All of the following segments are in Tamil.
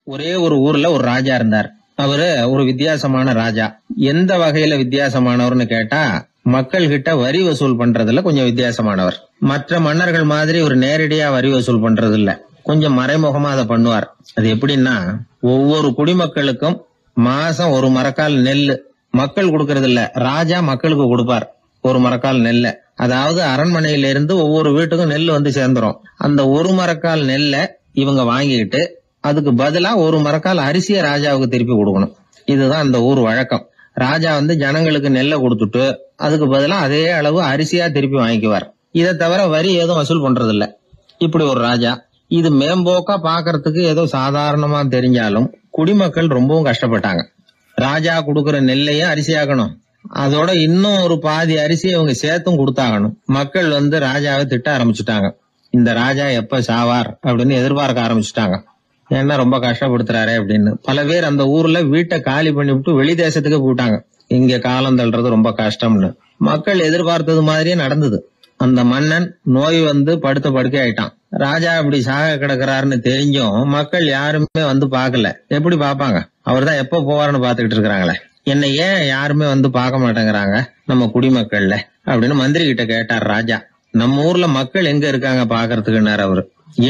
ஒரே ஒரு ஊர்ல ஒரு ராஜா இருந்தார். அவரு ஒரு வித்தியாசமான ராஜா. எந்த வகையில வித்தியாசமானவர்னு கேட்டா, மக்கள் கிட்ட வரி வசூல் பண்றதுல கொஞ்சம் வித்தியாசமானவர். மற்ற மன்னர்கள் மாதிரி ஒரு நேரடியா வரி வசூல் பண்றது இல்ல, கொஞ்சம் மறைமுகமா அதை பண்ணுவார். அது எப்படின்னா, ஒவ்வொரு குடிமக்களுக்கும் மாசம் ஒரு மரக்கால் நெல்லு மக்கள் கொடுக்கறது இல்ல, ராஜா மக்களுக்கு கொடுப்பார். ஒரு மரக்கால் நெல்ல, அதாவது அரண்மனையில இருந்து ஒவ்வொரு வீட்டுக்கும் நெல் வந்து சேர்ந்துரும். அந்த ஒரு மரக்கால் நெல்ல இவங்க வாங்கிக்கிட்டு அதுக்கு பதிலா ஒரு மரக்கால் அரிசியை ராஜாவுக்கு திருப்பி கொடுக்கணும். இதுதான் அந்த ஊர் வழக்கம். ராஜா வந்து ஜனங்களுக்கு நெல்லை கொடுத்துட்டு அதுக்கு பதிலா அதே அளவு அரிசியா திருப்பி வாங்கிக்குவார். இதை தவிர வரி ஏதும் வசூல் பண்றது இல்ல. இப்படி ஒரு ராஜா. இது மேம்போக்கா பாக்குறதுக்கு ஏதோ சாதாரணமா தெரிஞ்சாலும் குடிமக்கள் ரொம்பவும் கஷ்டப்பட்டாங்க. ராஜா கொடுக்கற நெல்லையும் அரிசியாக்கணும், அதோட இன்னும் ஒரு பாதி அரிசியை இவங்க சேர்த்தும் கொடுத்தாகணும். மக்கள் வந்து ராஜாவை திட்ட ஆரம்பிச்சுட்டாங்க. இந்த ராஜா எப்ப சாவார் அப்படின்னு எதிர்பார்க்க ஆரம்பிச்சுட்டாங்க. ஏன்னா ரொம்ப கஷ்டப்படுத்துறாரு அப்படின்னு. பல பேர் அந்த ஊர்ல வீட்டை காலி பண்ணிவிட்டு வெளி தேசத்துக்கு போயிட்டாங்க. இங்க காலம் தள்ளுறது ரொம்ப கஷ்டம்னு. மக்கள் எதிர்பார்த்தது மாதிரியே நடந்தது. அந்த மன்னன் நோய் வந்து படுத்த படுக்கை ஆயிட்டான். ராஜா இப்படி சாக கிடக்குறாருன்னு தெரிஞ்சும் மக்கள் யாருமே வந்து பாக்கல. எப்படி பாப்பாங்க? அவர் தான் எப்ப போவாருன்னு பாத்துக்கிட்டு இருக்கிறாங்களே. என்ன ஏன் யாருமே வந்து பார்க்க மாட்டேங்கிறாங்க நம்ம குடிமக்கள்ல அப்படின்னு மந்திரி கிட்ட கேட்டார் ராஜா. நம்ம ஊர்ல மக்கள் எங்க இருக்காங்க பாக்குறதுக்குன்னாரு அவரு.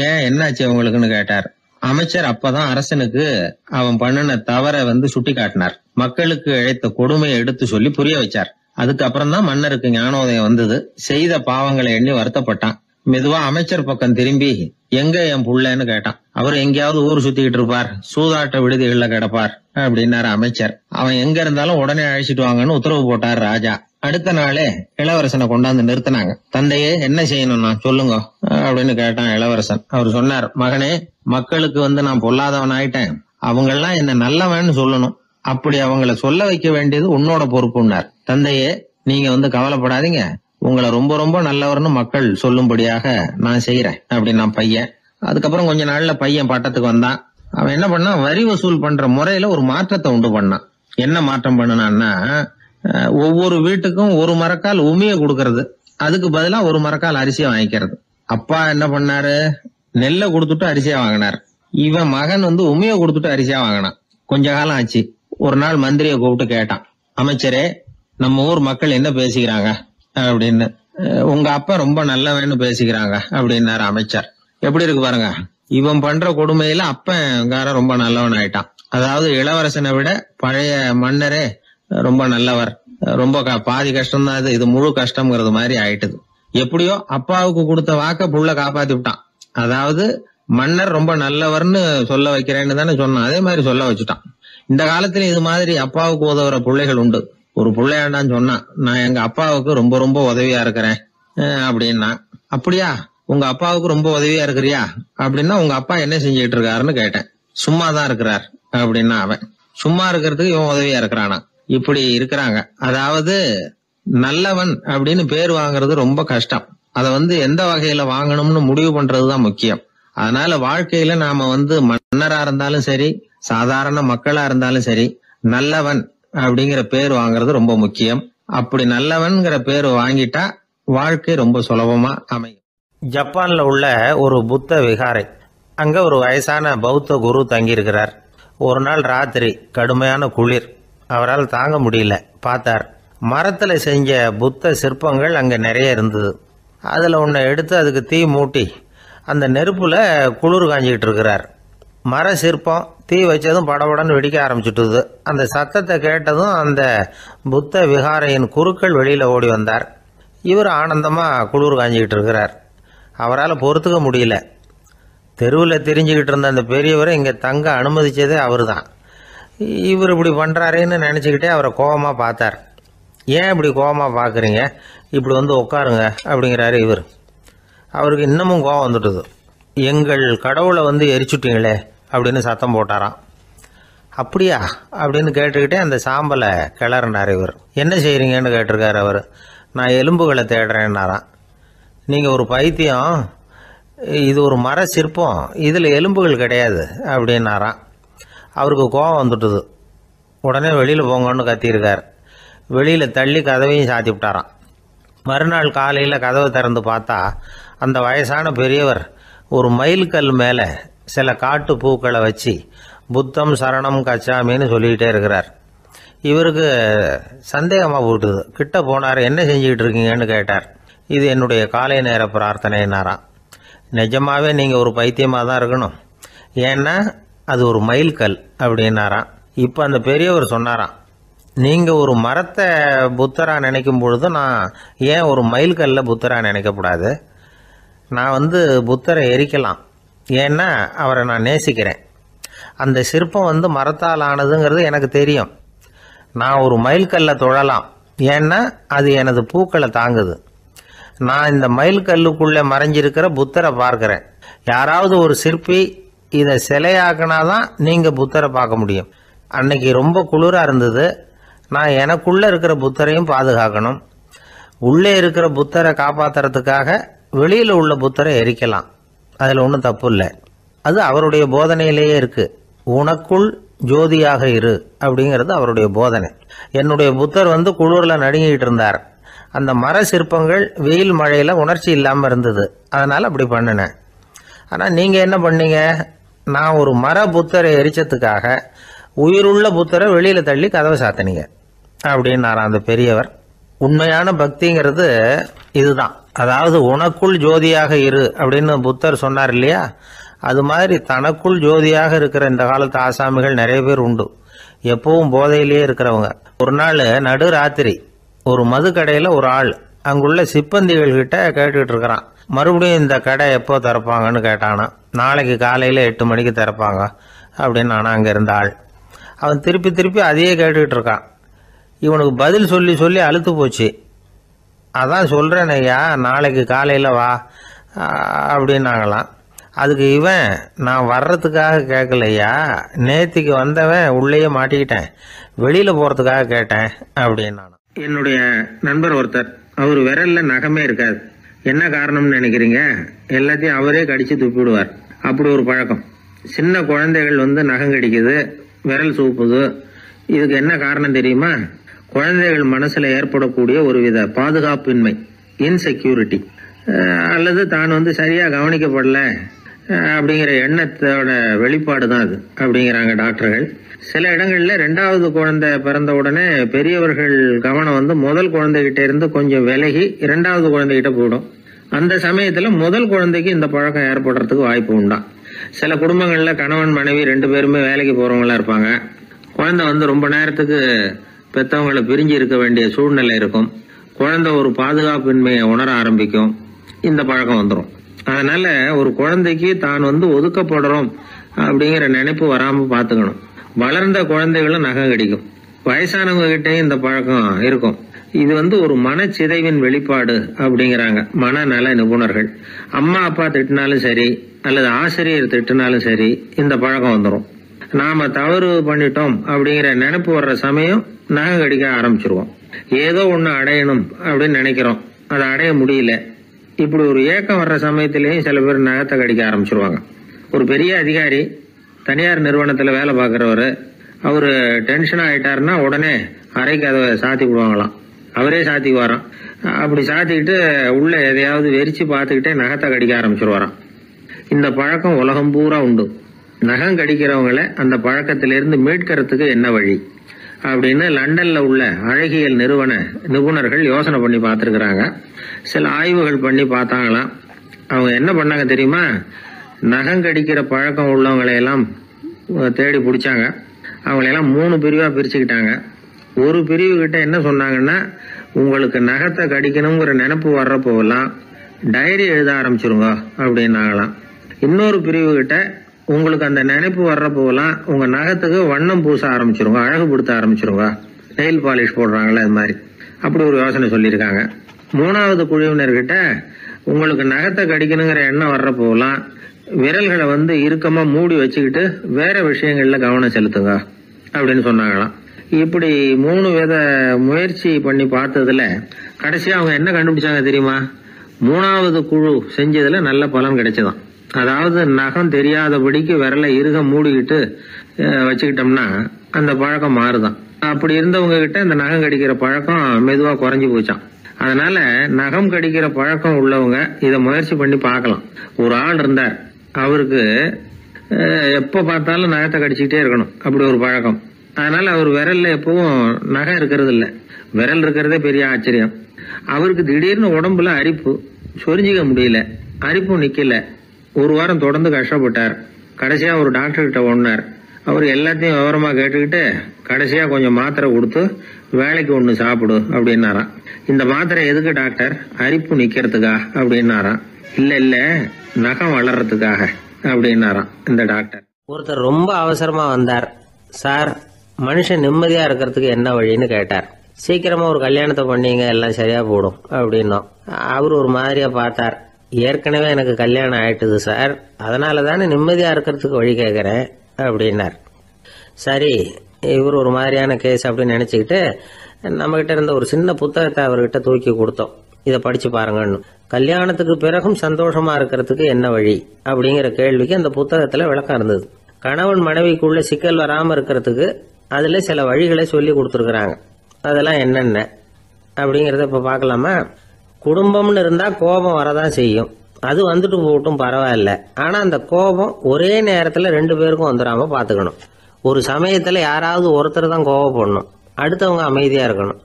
ஏன் என்னாச்சு அவங்களுக்குன்னு கேட்டார். அமைச்சர் அப்பதான் அரசனுக்கு அவன் பண்ணின தவற வந்து சுட்டி காட்டினார். மக்களுக்கு இழைத்த கொடுமையை எடுத்து சொல்லி புரிய வச்சார். அதுக்கப்புறம் தான் மன்னருக்கு ஞானோதயம் வந்தது. செய்த பாவங்களை எண்ணி வருத்தப்பட்டான். மெதுவா அமைச்சர் பக்கம் திரும்பி, எங்க என் புள்ளன்னு கேட்டான். அவர் எங்கேயாவது ஊர் சுத்திக்கிட்டு இருப்பார், சூதாட்ட விடுதிகள்ல கிடப்பார் அப்படின்னாரு அமைச்சர். அவன் எங்க இருந்தாலும் உடனே அழைச்சிட்டு வாங்கன்னு உத்தரவு போட்டார் ராஜா. அடுத்த நாளே இளவரசனை கொண்டாந்து நிறுத்தினாங்க. தந்தையே, என்ன செய்யணும்னா சொல்லுங்க அப்படின்னு கேட்டான் இளவரசன். அவர் சொன்னார், மகனே, மக்களுக்கு வந்து நான் பொல்லாதவன் ஆயிட்டேன், அவங்க எல்லாம் என்ன நல்லவன்னு சொல்லணும். அப்படி அவங்கள சொல்ல வைக்க வேண்டியது உன்னோட பொறுப்புன்னார். தந்தையே, நீங்க வந்து கவலைப்படாதீங்க, உங்களை ரொம்ப ரொம்ப நல்லவர்னு மக்கள் சொல்லும்படியாக நான் செய்யறேன் அப்படின்னா பையன். அதுக்கப்புறம் கொஞ்ச நாள்ல பையன் பட்டத்துக்கு வந்தான். அவன் என்ன பண்ணான், வரி வசூல் பண்ற முறையில ஒரு மாற்றத்தை உண்டு பண்ணான். என்ன மாற்றம் பண்ணனான்னா, ஒவ்வொரு வீட்டுக்கும் ஒரு மரக்கால் உமிய கொடுக்கறது, அதுக்கு பதிலா ஒரு மரக்கால் அரிசியை வாங்கிக்கிறது. அப்பா என்ன பண்ணாரு, நெல்லை கொடுத்துட்டு அரிசியா வாங்கினார். இவன் மகன் வந்து உமிய கொடுத்துட்டு அரிசியா வாங்கினான். கொஞ்ச காலம் ஆச்சு. ஒரு நாள் மந்திரியை கூப்பிட்டு கேட்டான், அமைச்சரே, நம்ம ஊர் மக்கள் என்ன பேசிக்கிறாங்க அப்படின்னு. உங்க அப்பா ரொம்ப நல்லவன்னு பேசிக்கிறாங்க அப்படின்னாரு அமைச்சர். எப்படி இருக்கு பாருங்க, இவன் பண்ற கொடுமையில அப்பங்கார ரொம்ப நல்லவன் ஆயிட்டான். அதாவது இளவரசனை விட பழைய மன்னரே ரொம்ப நல்லவர், ரொம்ப பாதி கஷ்டம் தான் இது முழு கஷ்டம்ங்கிறது மாதிரி ஆயிட்டுது. எப்படியோ அப்பாவுக்கு கொடுத்த வாக்க புள்ள காப்பாத்தி விட்டான். அதாவது மன்னர் ரொம்ப நல்லவர்னு சொல்ல வைக்கிறேன்னு தானே சொன்னான், அதே மாதிரி சொல்ல வச்சுட்டான். இந்த காலத்துல இது மாதிரி அப்பாவுக்கு உதவுற பிள்ளைகள் உண்டு. ஒரு பிள்ளையாண்டான்னு சொன்னான், நான் எங்க அப்பாவுக்கு ரொம்ப ரொம்ப உதவியா இருக்கிறேன் அப்படின்னா. அப்படியா, உங்க அப்பாவுக்கு ரொம்ப உதவியா இருக்கிறியா அப்படின்னா, உங்க அப்பா என்ன செஞ்சுட்டு இருக்காருன்னு கேட்டேன். சும்மாதான் இருக்கிறார் அப்படின்னா அவன். சும்மா இருக்கிறதுக்கு இவன் உதவியா இருக்கிறானா? இப்படி இருக்கிறாங்க. அதாவது நல்லவன் அப்படின்னு பேர் வாங்குறது ரொம்ப கஷ்டம். அத வந்து எந்த வகையில வாங்கணும்னு முடிவு பண்றதுதான் முக்கியம். அதனால வாழ்க்கையில நாம வந்து மன்னரா இருந்தாலும் சரி, சாதாரண மக்களா இருந்தாலும் சரி, நல்லவன் அப்படிங்கிற பேர் வாங்குறது ரொம்ப முக்கியம். அப்படி நல்லவன்கிற பேர் வாங்கிட்டா வாழ்க்கை ரொம்ப சுலபமா அமையும். ஜப்பான்ல உள்ள ஒரு புத்த விகாரை, அங்க ஒரு வயசான பௌத்த குரு தங்கியிருக்கிறார். ஒரு நாள் ராத்திரி கடுமையான குளிர், அவரால் தாங்க முடியல. பார்த்தார், மரத்துல செஞ்ச புத்த சிற்பங்கள் அங்க நிறைய இருந்தது. அதுல ஒன்றை எடுத்து அதுக்கு தீ மூட்டி அந்த நெருப்புல குளிர் காஞ்சிக்கிட்டு இருக்கிறார். மர சிற்பம் தீ வச்சதும் படபடன்னு வெடிக்க ஆரம்பிச்சுட்டுது. அந்த சத்தத்தை கேட்டதும் அந்த புத்த விகாரையின் குருக்கள் வெளியில ஓடி வந்தார். இவர் ஆனந்தமா குளிர் காஞ்சிக்கிட்டு இருக்கிறார். அவரால் பொறுத்துக்க முடியல. தெருவில் தெரிஞ்சுக்கிட்டு இருந்த அந்த பெரியவரை இங்க தங்க அனுமதிச்சதே அவரு தான். இவர் இப்படி பண்றாருன்னு நினைச்சுக்கிட்டே அவரை கோபமா பார்த்தார். ஏன் இப்படி கோபமா பாக்குறீங்க, இப்படி வந்து உட்காருங்க அப்படிங்கிறாரு இவர். அவருக்கு இன்னமும் கோபம் வந்துட்டுது. எங்கள் கடவுளை வந்து எரிச்சுட்டீங்களே அப்படின்னு சத்தம் போட்டாராம். அப்படியா அப்படின்னு கேட்டுக்கிட்டே அந்த சாம்பலை கிளறினார் இவர். என்ன செய்யறீங்கன்னு கேட்டிருக்காரு அவர். நான் எலும்புகளை தேடுறேன்னாராம். நீங்க ஒரு பைத்தியம், இது ஒரு மர சிற்பம், இதுல எலும்புகள் கிடையாது அப்படின்னாராம். அவருக்கு கோபம் வந்துட்டுது. உடனே வெளியில போங்கன்னு கத்தியிருக்கார். வெளியில தள்ளி கதவையும் சாத்தி விட்டாராம். மறுநாள் காலையில கதவை திறந்து பார்த்தா அந்த வயசான பெரியவர் ஒரு மயில்கல் மேல சில காட்டு பூக்களை வச்சு புத்தம் சரணம் கச்சாமின்னு சொல்லிக்கிட்டே இருக்கிறார். இவருக்கு சந்தேகமாக போட்டுது. கிட்ட போனார். என்ன செஞ்சுக்கிட்டு இருக்கீங்கன்னு கேட்டார். இது என்னுடைய காலை நேர பிரார்த்தனைனாராம். நிஜமாவே நீங்கள் ஒரு பைத்தியமாக தான் இருக்கணும், ஏன்னா அது ஒரு மைல்கல் அப்படின்னாராம். இப்போ அந்த பெரியவர் சொன்னாராம், நீங்கள் ஒரு மரத்தை புத்தராக நினைக்கும் பொழுது நான் ஏன் ஒரு மைல்கல்ல புத்தராக நினைக்கக்கூடாது? நான் புத்தரை எரிக்கலாம், ஏன்னா அவரை நான் நேசிக்கிறேன். அந்த சிற்பம் மரத்தால் ஆனதுங்கிறது எனக்கு தெரியும். நான் ஒரு மைல்கல்ல தொழலாம், ஏன்னா அது எனது பூக்களை தாங்குது. நான் இந்த மைல்கல்லுக்குள்ளே மறைஞ்சிருக்கிற புத்தரை பார்க்கிறேன். யாராவது ஒரு சிற்பி இதை சிலையாக்கினாதான் நீங்கள் புத்தரை பார்க்க முடியும். அன்னைக்கு ரொம்ப குளிராக இருந்தது. நான் எனக்குள்ளே இருக்கிற புத்தரையும் பாதுகாக்கணும். உள்ளே இருக்கிற புத்தரை காப்பாற்றுறதுக்காக வெளியில் உள்ள புத்தரை எரிக்கலாம், அதில் ஒன்றும் தப்பு இல்லை. அது அவருடைய போதனையிலேயே இருக்குது. உனக்குள் ஜோதியாக இரு அப்படிங்கிறது அவருடைய போதனை. என்னுடைய புத்தர் குளிரில் நடுங்கிட்டு இருந்தார். அந்த மர சிற்பங்கள் வெயில் மழையில் உணர்ச்சி இல்லாமல் இருந்தது, அதனால் அப்படி பண்ணினேன். ஆனால் நீங்கள் என்ன பண்ணீங்க? நான் ஒரு மர புத்தரை எரிச்சதுக்காக உயிருள்ள புத்தரை வெளியில் தள்ளி கதவை சாத்தினீங்க அப்படின்னாராம் அந்த பெரியவர். உண்மையான பக்திங்கிறது இதுதான். அதாவது உனக்குள் ஜோதியாக இரு அப்படின்னு புத்தர் சொன்னார் இல்லையா, அது மாதிரி தனக்குள் ஜோதியாக இருக்கிற இந்த காலத்து ஆசாமிகள் நிறைய பேர் உண்டு. எப்பவும் போதையிலேயே இருக்கிறவங்க. ஒரு நாள் நடு ராத்திரி ஒரு மது கடையில் ஒரு ஆள் அங்குள்ள சிப்பந்திகள் கிட்ட கேட்டுக்கிட்டு இருக்கிறான். மறுபடியும் இந்த கடை எப்போ திறப்பாங்கன்னு கேட்டானா. நாளைக்கு காலையில் 8 மணிக்கு திறப்பாங்க அப்படின்னு நானும் அங்கே இருந்த ஆள். அவன் திருப்பி திருப்பி அதையே கேட்டுக்கிட்டு இருக்கான். இவனுக்கு பதில் சொல்லி சொல்லி அழுத்து போச்சு. அதான் சொல்கிறேன் ஐயா, நாளைக்கு காலையில் வா அப்படின்னாங்களாம். அதுக்கு இவன், நான் வர்றதுக்காக கேட்கலையா, நேத்திக்கு வந்தவன் உள்ளேயே மாட்டிக்கிட்டேன், வெளியில் போகிறதுக்காக கேட்டேன் அப்படின்னான். என்னுடைய நண்பர் ஒருத்தர், அவர் விரல்ல நகமே இருக்காது. என்ன காரணம்னு நினைக்கிறீங்க? எல்லாத்தையும் அவரே கடிச்சு துப்பிடுவார். அப்படி ஒரு பழக்கம். சின்ன குழந்தைகள் நகம் கடிக்குது, விரல் சூப்புது. இதுக்கு என்ன காரணம் தெரியுமா? குழந்தைகள் மனசுல ஏற்படக்கூடிய ஒருவித பாதுகாப்பின்மை, இன்செக்யூரிட்டி, அல்லது தான் சரியா கவனிக்கப்படல அப்படிங்கிற எண்ணத்தோட வெளிப்பாடு தான் அது அப்படிங்கிறாங்க டாக்டர்கள். சில இடங்கள்ல 2வது குழந்தை பிறந்த உடனே பெரியவர்கள் கவனம் முதல் குழந்தைகிட்ட இருந்து கொஞ்சம் விலகி 2வது குழந்தைகிட்ட போயிடும். அந்த சமயத்துல முதல் குழந்தைக்கு இந்த பழக்கம் ஏற்படுறதுக்கு வாய்ப்பு உண்டாம். சில குடும்பங்கள்ல கணவன் மனைவி 2 பேருமே வேலைக்கு போறவங்களா இருப்பாங்க. குழந்தை ரொம்ப நேரத்துக்கு பெத்தவங்களை பிரிஞ்சு இருக்க வேண்டிய சூழ்நிலை இருக்கும். குழந்தை ஒரு பாதுகாப்பின்மையை உணர ஆரம்பிக்கும். இந்த பழக்கம் வந்துடும். அதனால ஒரு குழந்தைக்கு தான் ஒதுக்கப்படுறோம் அப்படிங்கிற நினைப்பு வராம பாத்துக்கணும். வளர்ந்த குழந்தைகளும் நகம் கடிக்கும். வயசானவங்க கிட்டையும் இந்த பழக்கம் இருக்கும். இது ஒரு மனச்சிதைவின் வெளிப்பாடு அப்படிங்கிறாங்க மனநல நிபுணர்கள். அம்மா அப்பா திட்டினாலும் சரி, அல்லது ஆசிரியர் திட்டினாலும் சரி, இந்த பழக்கம் வந்துடும். நாம தவறு பண்ணிட்டோம் அப்படிங்கிற நினைப்பு வர்ற சமயம் நகம் கடிக்க ஆரம்பிச்சிருவோம். ஏதோ ஒண்ணு அடையணும் அப்படின்னு நினைக்கிறோம், அதை அடைய முடியல. இப்படி ஒரு ஏக்கம் வர்ற சமயத்திலேயும் சில பேர் நகத்தை கடிக்க ஆரம்பிச்சிருவாங்க. ஒரு பெரிய அதிகாரி, தனியார் நிறுவனத்துல வேலை பார்க்கிறவரு, அவரு டென்ஷன் ஆயிட்டாருன்னா உடனே அறைக்கு அதை சாத்தி விடுவாங்களாம். அவரே சாத்திக்குவாராம். அப்படி சாத்திக்கிட்டு உள்ள எதையாவது வெறிச்சு பார்த்துக்கிட்டே நகத்தை கடிக்க ஆரம்பிச்சிருவாராம். இந்த பழக்கம் உலகம் பூரா உண்டு. நகம் கடிக்கிறவங்களை அந்த பழக்கத்திலிருந்து மீட்கிறதுக்கு என்ன வழி அப்படின்னு லண்டன்ல உள்ள அழகியல் நிறுவன நிபுணர்கள் யோசனை பண்ணி பார்த்துருக்குறாங்க. சில ஆய்வுகள் பண்ணி பார்த்தாங்களாம். அவங்க என்ன பண்ணாங்க தெரியுமா? நகம் கடிக்கிற பழக்கம் உள்ளவங்களையெல்லாம் தேடி பிடிச்சாங்க. அவங்களையெல்லாம் 3 பிரிவா பிரிச்சுக்கிட்டாங்க. ஒரு பிரிவு கிட்ட என்ன சொன்னாங்கன்னா, உங்களுக்கு நகத்தை கடிக்கணுங்கிற நினைப்பு வர்றப்போலாம் டைரி எழுத ஆரம்பிச்சிருங்க அப்படின்னாங்களாம். இன்னொரு பிரிவு கிட்ட, உங்களுக்கு அந்த நினைப்பு வர்றப்போலாம் உங்க நகத்துக்கு வண்ணம் பூச ஆரம்பிச்சிருங்க, அழகுபடுத்த ஆரம்பிச்சிருங்க, நெயில் பாலிஷ் போடுறாங்களே அது மாதிரி. அப்படி ஒரு யோசனை சொல்லியிருக்காங்க. 3வது குழுவினர்கிட்ட, உங்களுக்கு நகத்தை கடிக்கணுங்கிற எண்ணம் வர்றப்போலாம் விரல்களை இறுக்கமா மூடி வச்சுக்கிட்டு வேற விஷயங்கள்ல கவனம் செலுத்துங்க அப்படின்னு சொன்னாங்களாம். இப்படி 3 வித முயற்சி பண்ணி பார்த்ததுல கடைசியா அவங்க என்ன கண்டுபிடிச்சாங்க தெரியுமா? 3வது குழு செஞ்சதுல நல்ல பலன் கிடைச்சதாம். அதாவது நகம் தெரியாதபடிக்கு விரலை இறுக மூடிக்கிட்டு வச்சுக்கிட்டோம்னா அந்த பழக்கம் மாறுதான். அப்படி இருந்தவங்க கிட்ட இந்த நகம் கடிக்கிற பழக்கம் மெதுவா குறைஞ்சு போச்சான். அதனால நகம் கடிக்கிற பழக்கம் உள்ளவங்க இதை முயற்சி பண்ணி பார்க்கலாம். ஒரு ஆள் இருந்தார், அவருக்கு எப்ப பார்த்தாலும் நகத்தை கடிச்சுக்கிட்டே இருக்கணும், அப்படி ஒரு பழக்கம். அதனால அவர் விரல்ல எப்பவும் நகை இருக்கிறது இல்ல, விரல் இருக்கிறதே பெரிய ஆச்சரியம். அவருக்கு திடீர்னு உடம்புல அரிப்பு, சொரிஞ்சிக்க முடியல, அரிப்பும் நிக்கல. ஒரு வாரம் தொடர்ந்து கஷ்டப்பட்டார். கடைசியா ஒரு டாக்டர் கிட்ட ஓடினார். அவர் எல்லாத்தையும் விவரமா கேட்டுக்கிட்டு கடைசியா கொஞ்சம் மாத்திரை கொடுத்து வேலைக்கு ஒண்ணு சாப்பிடு அப்படின்னாராம். இந்த மாத்திரை எதுக்கு டாக்டர்? அரிப்பு நிக்கிறதுக்கா அப்படின்னாராம். இல்ல நகம் வளர்றதுக்காக அப்படின்னாராம் இந்த டாக்டர். ஒருத்தர் ரொம்ப அவசரமா வந்தார். சார், மனுஷன் நிம்மதியா இருக்கிறதுக்கு என்ன வழின்னு கேட்டார். சீக்கிரமா ஒரு கல்யாணத்தை பண்ணீங்க, எல்லாம் சரியா போடும் அப்படின்னோம். அவர் ஒரு மாதிரியா பார்த்தார். ஏற்கனவே எனக்கு கல்யாணம் ஆயிட்டுது சார், அதனால தானே நிம்மதியா இருக்கிறதுக்கு வழி கேட்கறேன் அப்படின்னார். சரி, இவர் ஒரு மாதிரியான கேஸ் அப்படின்னு நினைச்சுக்கிட்டு நம்ம கிட்ட இருந்த ஒரு சின்ன புத்தகத்தை அவர்கிட்ட தூக்கி கொடுத்தோம். இதை படிச்சு பாருங்கன்னு. கல்யாணத்துக்கு பிறகும் சந்தோஷமா இருக்கிறதுக்கு என்ன வழி அப்படிங்கிற கேள்விக்கு அந்த புத்தகத்துல விளக்கம் இருந்தது. கணவன் மனைவிக்குள்ள சிக்கல் வராம இருக்கிறதுக்கு அதுல சில வழிகளை சொல்லி கொடுத்துருக்குறாங்க. அதெல்லாம் என்னென்ன அப்படிங்கறத இப்ப பார்க்கலாமா? குடும்பம்னு இருந்தா கோபம் வரதான் செய்யும், அது வந்துட்டு போட்டும் பரவாயில்ல. ஆனா அந்த கோபம் ஒரே நேரத்துல 2 பேருக்கும் வந்துடாம பாத்துக்கணும். ஒரு சமயத்துல யாராவது ஒருத்தர் தான் கோபப்படணும், அடுத்தவங்க அமைதியா இருக்கணும்.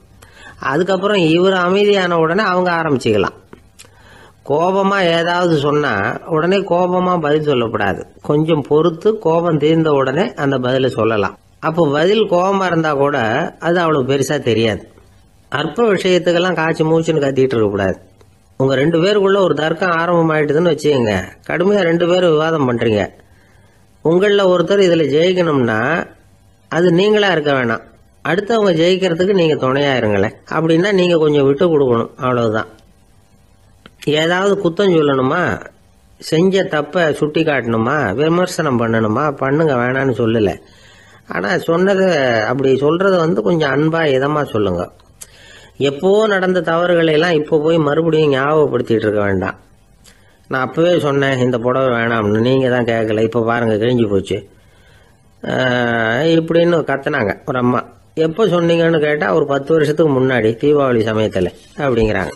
அதுக்கப்புறம் இவர் அமைதியான உடனே அவங்க ஆரம்பிச்சுக்கலாம். கோபமா ஏதாவது சொன்னா உடனே கோபமா பதில் சொல்லக்கூடாது. கொஞ்சம் பொறுத்து கோபம் தீர்ந்த உடனே அந்த பதில சொல்லலாம். அப்போ பதில் கோபமா இருந்தா கூட அது அவ்வளவு பெருசா தெரியாது. அற்ப விஷயத்துக்கெல்லாம் காய்ச்சி மூச்சுன்னு கத்திட்டு இருக்க கூடாது. உங்க 2 பேருக்குள்ள ஒரு தர்க்கம் ஆரம்பம் ஆயிட்டுதுன்னு வச்சுக்கோங்க. கடுமையா 2 பேரும் விவாதம் பண்றீங்க. உங்கள ஒருத்தர் இதுல ஜெயிக்கணும்னா அது நீங்களா இருக்க வேணாம், அடுத்தவங்க ஜெயிக்கிறதுக்கு நீங்க துணையா இருங்களேன். அப்படின்னா நீங்க கொஞ்சம் விட்டு கொடுக்கணும், அவ்வளவுதான். ஏதாவது குத்தம் சொல்லணுமா, செஞ்ச தப்ப சுட்டி காட்டணுமா, விமர்சனம் பண்ணணுமா, பண்ணுங்க, வேணான்னு சொல்லல. ஆனா சொன்னதை அப்படி சொல்றத கொஞ்சம் அன்பா இதமா சொல்லுங்க. எப்போ நடந்த தவறுகளை எல்லாம் இப்போ போய் மறுபடியும் ஞாபகப்படுத்திட்டு இருக்க வேண்டாம். நான் அப்பவே சொன்னேன் இந்த புடவை வேணாம்னு, நீங்க தான் கேட்கல, இப்ப பாருங்க கிழிஞ்சு போச்சு இப்படின்னு கத்துனாங்க ஒரு அம்மா. எப்போ சொன்னீங்கன்னு கேட்டா ஒரு 10 வருஷத்துக்கு முன்னாடி தீபாவளி சமயத்துல அப்படிங்கிறாங்க.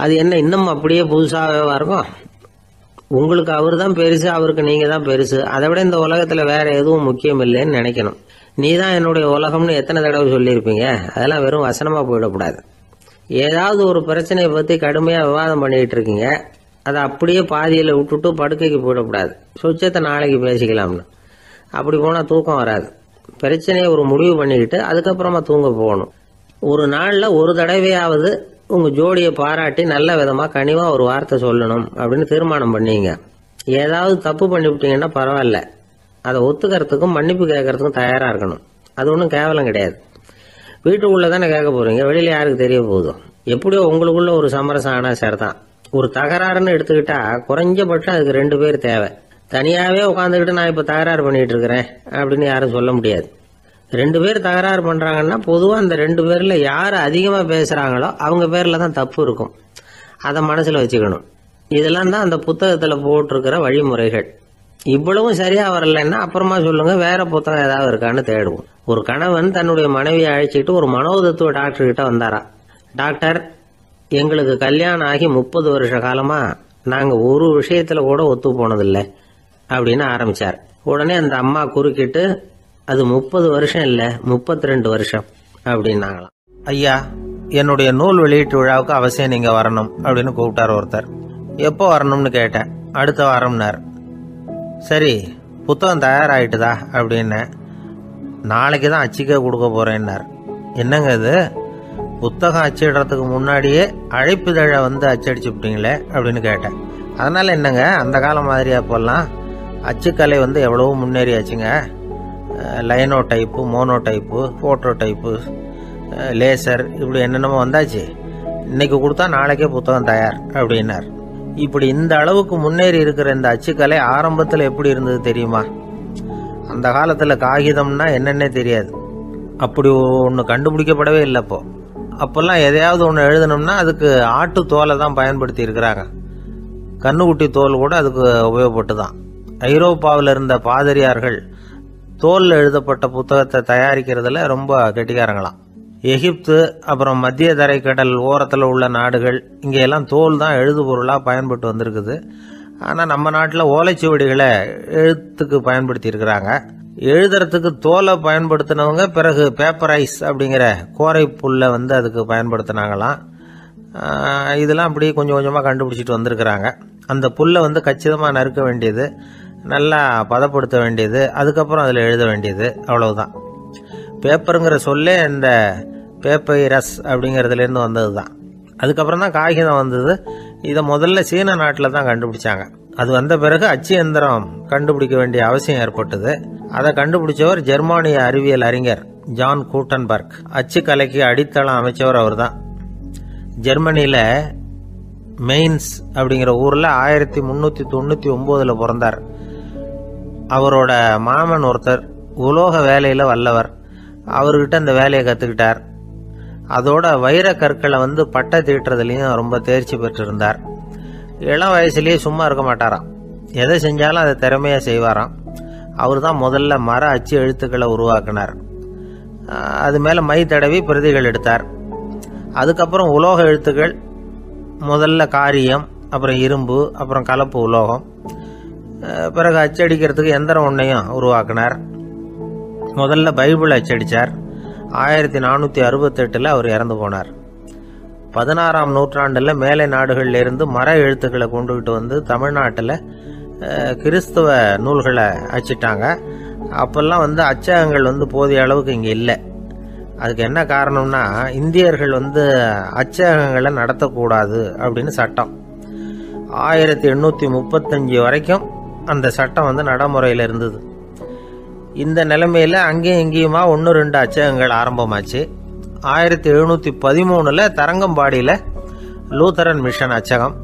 அது என்ன இன்னும் அப்படியே புதுசாவே இருக்கும்? உங்களுக்கு அவரு தான் பெருசு, அவருக்கு நீங்க தான் பெருசு. அதை விட இந்த உலகத்துல வேற எதுவும் முக்கியம் இல்லைன்னு நினைக்கணும். நீ தான் என்னுடைய உலகம்னு எத்தனை தடவை சொல்லியிருப்பீங்க? அதெல்லாம் வெறும் வசனமா போயிடக்கூடாது. ஏதாவது ஒரு பிரச்சனையை பத்தி கடுமையா விவாதம் பண்ணிட்டு இருக்கீங்க, அதை அப்படியே பாதியில விட்டுட்டு படுக்கைக்கு போயிடக்கூடாது. சொச்சத்தை நாளைக்கு பேசிக்கலாம்னு. அப்படி போனா தூக்கம் வராது. பிரச்சனையை ஒரு முடிவு பண்ணிக்கிட்டு அதுக்கப்புறமா தூங்க போகணும். ஒரு நாள்ல ஒரு தடவையாவது உங்க ஜோடியை பாராட்டி நல்ல விதமா கனிவா ஒரு வார்த்தை சொல்லணும் அப்படின்னு தீர்மானம் பண்ணீங்க. ஏதாவது தப்பு பண்ணிவிட்டீங்கன்னா பரவாயில்ல, அதை ஒத்துக்கிறதுக்கும் மன்னிப்பு கேட்கறதுக்கும் தயாரா இருக்கணும். அது ஒன்றும் கேவலம் கிடையாது. வீட்டுக்குள்ள தானே கேட்க போறீங்க, வெளியில யாருக்கு தெரிய போகுதோ? எப்படியோ உங்களுக்குள்ள ஒரு சமரசம் ஆனா சரிதான். ஒரு தகராறுன்னு எடுத்துக்கிட்டா குறைஞ்சபட்சம் அதுக்கு 2 பேர் தேவை. தனியாவே உட்காந்துக்கிட்டு நான் இப்ப தகராறு பண்ணிட்டு இருக்கிறேன் அப்படின்னு யாரும் சொல்ல முடியாது. 2 பேர் தகராறு பண்றாங்கன்னா பொதுவா அந்த 2 பேர்ல யாரு அதிகமா பேசுறாங்களோ அவங்க பேர்ல தான் தப்பு இருக்கும். அதை மனசுல வச்சுக்கணும். இதெல்லாம் தான் அந்த புத்தகத்துல போட்டிருக்கிற வழிமுறைகள். இவ்வளவும் சரியா வரலன்னா அப்புறமா சொல்லுங்க, வேற புத்தகம் ஏதாவது இருக்கான்னு தேடுவோம். ஒரு கணவன் தன்னுடைய மனைவியை அழைச்சிட்டு ஒரு மனோதத்துவ டாக்டர் கிட்ட வந்தாரா. டாக்டர், எங்களுக்கு கல்யாணம் ஆகி 30 வருஷ காலமா நாங்க ஒரு விஷயத்துல கூட ஒத்து போனதில்லை அப்படின்னு ஆரம்பிச்சார். உடனே அந்த அம்மா குறுக்கிட்டு, அது 30 வருஷம் இல்ல 32 வருஷம் அப்படின்னாங்களாம். ஐயா, என்னுடைய நூல் வெளியீட்டு விழாவுக்கு அவசியம் நீங்க வரணும் அப்படின்னு கூப்பிட்டார் ஒருத்தர். எப்போ வரணும்னு கேட்டேன். அடுத்த வாரம்னார். சரி, புத்தகம் தயாராகிட்டுதா அப்படின்னு. நாளைக்கு தான் அச்சிக்க கொடுக்க போறேன்னார். என்னங்க இது, புத்தகம் அச்சிடுறதுக்கு முன்னாடியே அழைப்பிதழை அச்சடிச்சுட்டீங்களே அப்படின்னு கேட்டேன். அதனால என்னங்க, அந்த காலம் மாதிரி அப்போல்லாம் அச்சுக்கலை எவ்வளவோ முன்னேறியாச்சுங்க. Linotype, monotype, phototype, laser, இப்படி என்னென்னமோ வந்தாச்சு. இன்னைக்கு கொடுத்தா நாளைக்கே புத்தகம் தயார் அப்படின்னார். இப்படி இந்த அளவுக்கு முன்னேறி இருக்கிற இந்த அச்சுக்கலை ஆரம்பத்தில் எப்படி இருந்தது தெரியுமா? அந்த காலத்துல காகிதம்னா என்னன்னே தெரியாது. அப்படி ஒன்று கண்டுபிடிக்கப்படவே இல்லை. அப்பெல்லாம் எதையாவது ஒன்று எழுதணும்னா அதுக்கு ஆட்டு தோலை தான் பயன்படுத்தி இருக்கிறாங்க. கண்ணுக்குட்டி தோல் கூட அதுக்கு உபயோகப்பட்டு தான். ஐரோப்பாவில் இருந்த பாதிரியார்கள் தோல் எழுதப்பட்ட புத்தகத்தை தயாரிக்கிறதுல ரொம்ப கெட்டிக்காரங்களாம். எகிப்து, அப்புறம் மத்திய தரைக்கடல் ஓரத்தில் உள்ள நாடுகள், இங்கெல்லாம் தோல் தான் எழுது பொருளாக பயன்பட்டு வந்திருக்குது. ஆனால் நம்ம நாட்டில் ஓலைச்சுவடிகளை எழுத்துக்கு பயன்படுத்தி இருக்கிறாங்க. எழுதுறதுக்கு தோலை பயன்படுத்தினவங்க பிறகு பேப்பரைஸ் அப்படிங்கிற கோரை புல்லை வந்து அதுக்கு பயன்படுத்தினாங்களாம். இதெல்லாம் அப்படி கொஞ்சம் கொஞ்சமாக கண்டுபிடிச்சிட்டு வந்திருக்கிறாங்க. அந்த புல்லை வந்து கச்சிதமாக நறுக்க வேண்டியது, நல்லா பதப்படுத்த வேண்டியது, அதுக்கப்புறம் அதில் எழுத வேண்டியது, அவ்வளவுதான். பேப்பருங்கிற சொல்லே இந்த பேப்பைரஸ் அப்படிங்கிறதுலேருந்து வந்தது தான். அதுக்கப்புறம் தான் காகிதம் வந்தது. இதை முதல்ல சீன நாட்டில் தான் கண்டுபிடிச்சாங்க. அது வந்த பிறகு அச்சு எந்திரம் கண்டுபிடிக்க வேண்டிய அவசியம் ஏற்பட்டது. அதை கண்டுபிடிச்சவர் ஜெர்மானிய அறிவியல் அறிஞர் ஜான் கூட்டன்பர்க். அச்சு கலைக்கு அடித்தளம் அமைச்சவர் அவர் தான். ஜெர்மனியில் மெயின்ஸ் அப்படிங்கிற ஊரில் 1399 பிறந்தார். அவரோட மாமன் ஒருத்தர் உலோக வேலையில் வல்லவர். அவர்கிட்ட அந்த வேலையை கற்றுக்கிட்டார். அதோட வைர கற்களை வந்து பட்டை தீட்டுறதுலையும் ரொம்ப தேர்ச்சி பெற்றிருந்தார். இளம் வயசுலேயே சும்மா இருக்க மாட்டாராம். எதை செஞ்சாலும் அதை திறமையாக செய்வாராம். அவர் தான் முதல்ல மர அச்சு எழுத்துக்களை உருவாக்கினார். அது மேலே மை தடவி பிரதிகள் எடுத்தார். அதுக்கப்புறம் உலோக எழுத்துக்கள், முதல்ல காரியம், அப்புறம் இரும்பு, அப்புறம் கலப்பு உலோகம், பிறகு அச்சடிக்கிறதுக்கு எந்திரம் ஒன்றையும் உருவாக்கினார். முதல்ல பைபிள் அச்சடித்தார். 1468 அவர் இறந்து போனார். 16ஆம் நூற்றாண்டில் மேலை நாடுகளிலிருந்து மர எழுத்துக்களை கொண்டுகிட்டு வந்து தமிழ்நாட்டில் கிறிஸ்துவ நூல்களை அச்சிட்டாங்க. அப்போல்லாம் வந்து அச்சகங்கள் வந்து போதிய அளவுக்கு இங்கே இல்லை. அதுக்கு என்ன காரணம்னா, இந்தியர்கள் வந்து அச்சகங்களை நடத்தக்கூடாது அப்படின்னு சட்டம். 1835 வரைக்கும் அந்த சட்டம் வந்து நடைமுறையில் இருந்தது. இந்த நிலைமையில் அங்கேயும் இங்கேயுமா 1-2 அச்சகங்கள் ஆரம்பமாச்சு. 1713 தரங்கம்பாடியில் லூத்தரன் மிஷன் அச்சகம்,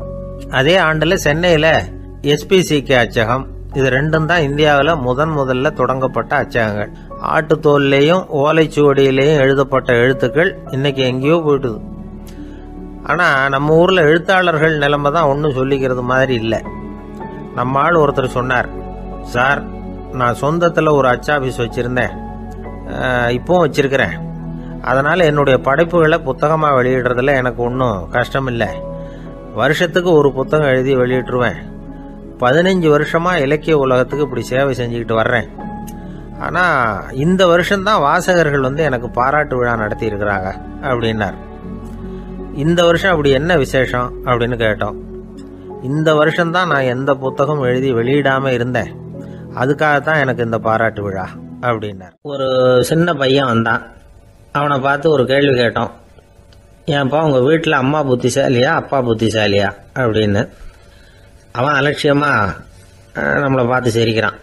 அதே ஆண்டில் சென்னையில் எஸ்பிசிகே அச்சகம். இது ரெண்டும் தான் இந்தியாவில் முதல்ல தொடங்கப்பட்ட அச்சகங்கள். ஆட்டுத்தோல்லையும் ஓலைச்சுவடியிலையும் எழுதப்பட்ட எழுத்துக்கள் இன்னைக்கு எங்கேயோ போயிட்டுது. ஆனால் நம்ம ஊரில் எழுத்தாளர்கள் நிலைமை தான் ஒன்றும் சொல்லிக்கிறது மாதிரி இல்லை. நம்ம ஆள் ஒருத்தர் சொன்னார், சார் நான் சொந்தத்தில் ஒரு அச்சாபீஸ் வச்சுருந்தேன், இப்போவும் வச்சுருக்கிறேன். அதனால் என்னுடைய படைப்புகளை புத்தகமாக வெளியிடுறதுல எனக்கு ஒன்றும் கஷ்டம் இல்லை. வருஷத்துக்கு ஒரு புத்தகம் எழுதி வெளியிட்டுருவேன். 15 வருஷமாக இலக்கிய உலகத்துக்கு இப்படி சேவை செஞ்சுக்கிட்டு வர்றேன். ஆனால் இந்த வருஷம்தான் வாசகர்கள் வந்து எனக்கு பாராட்டு விழா நடத்தி இருக்கிறாங்க அப்படின்னார். இந்த வருஷம் அப்படி என்ன விசேஷம் அப்படின்னு கேட்டோம். இந்த வருஷம்தான் நான் எந்த புத்தகம் எழுதி வெளியிடாமல் இருந்தேன், அதுக்காகத்தான் எனக்கு இந்த பாராட்டு விழா அப்படின்னார். ஒரு சின்ன பையன் வந்தான். அவனை பார்த்து ஒரு கேள்வி கேட்டோம். ஏன்ப்பா உங்கள் வீட்டில் அம்மா புத்திசாலியா அப்பா புத்திசாலியா அப்படின்னு. அவன் அலட்சியமாக நம்மளை பார்த்து சிரிக்கிறான்.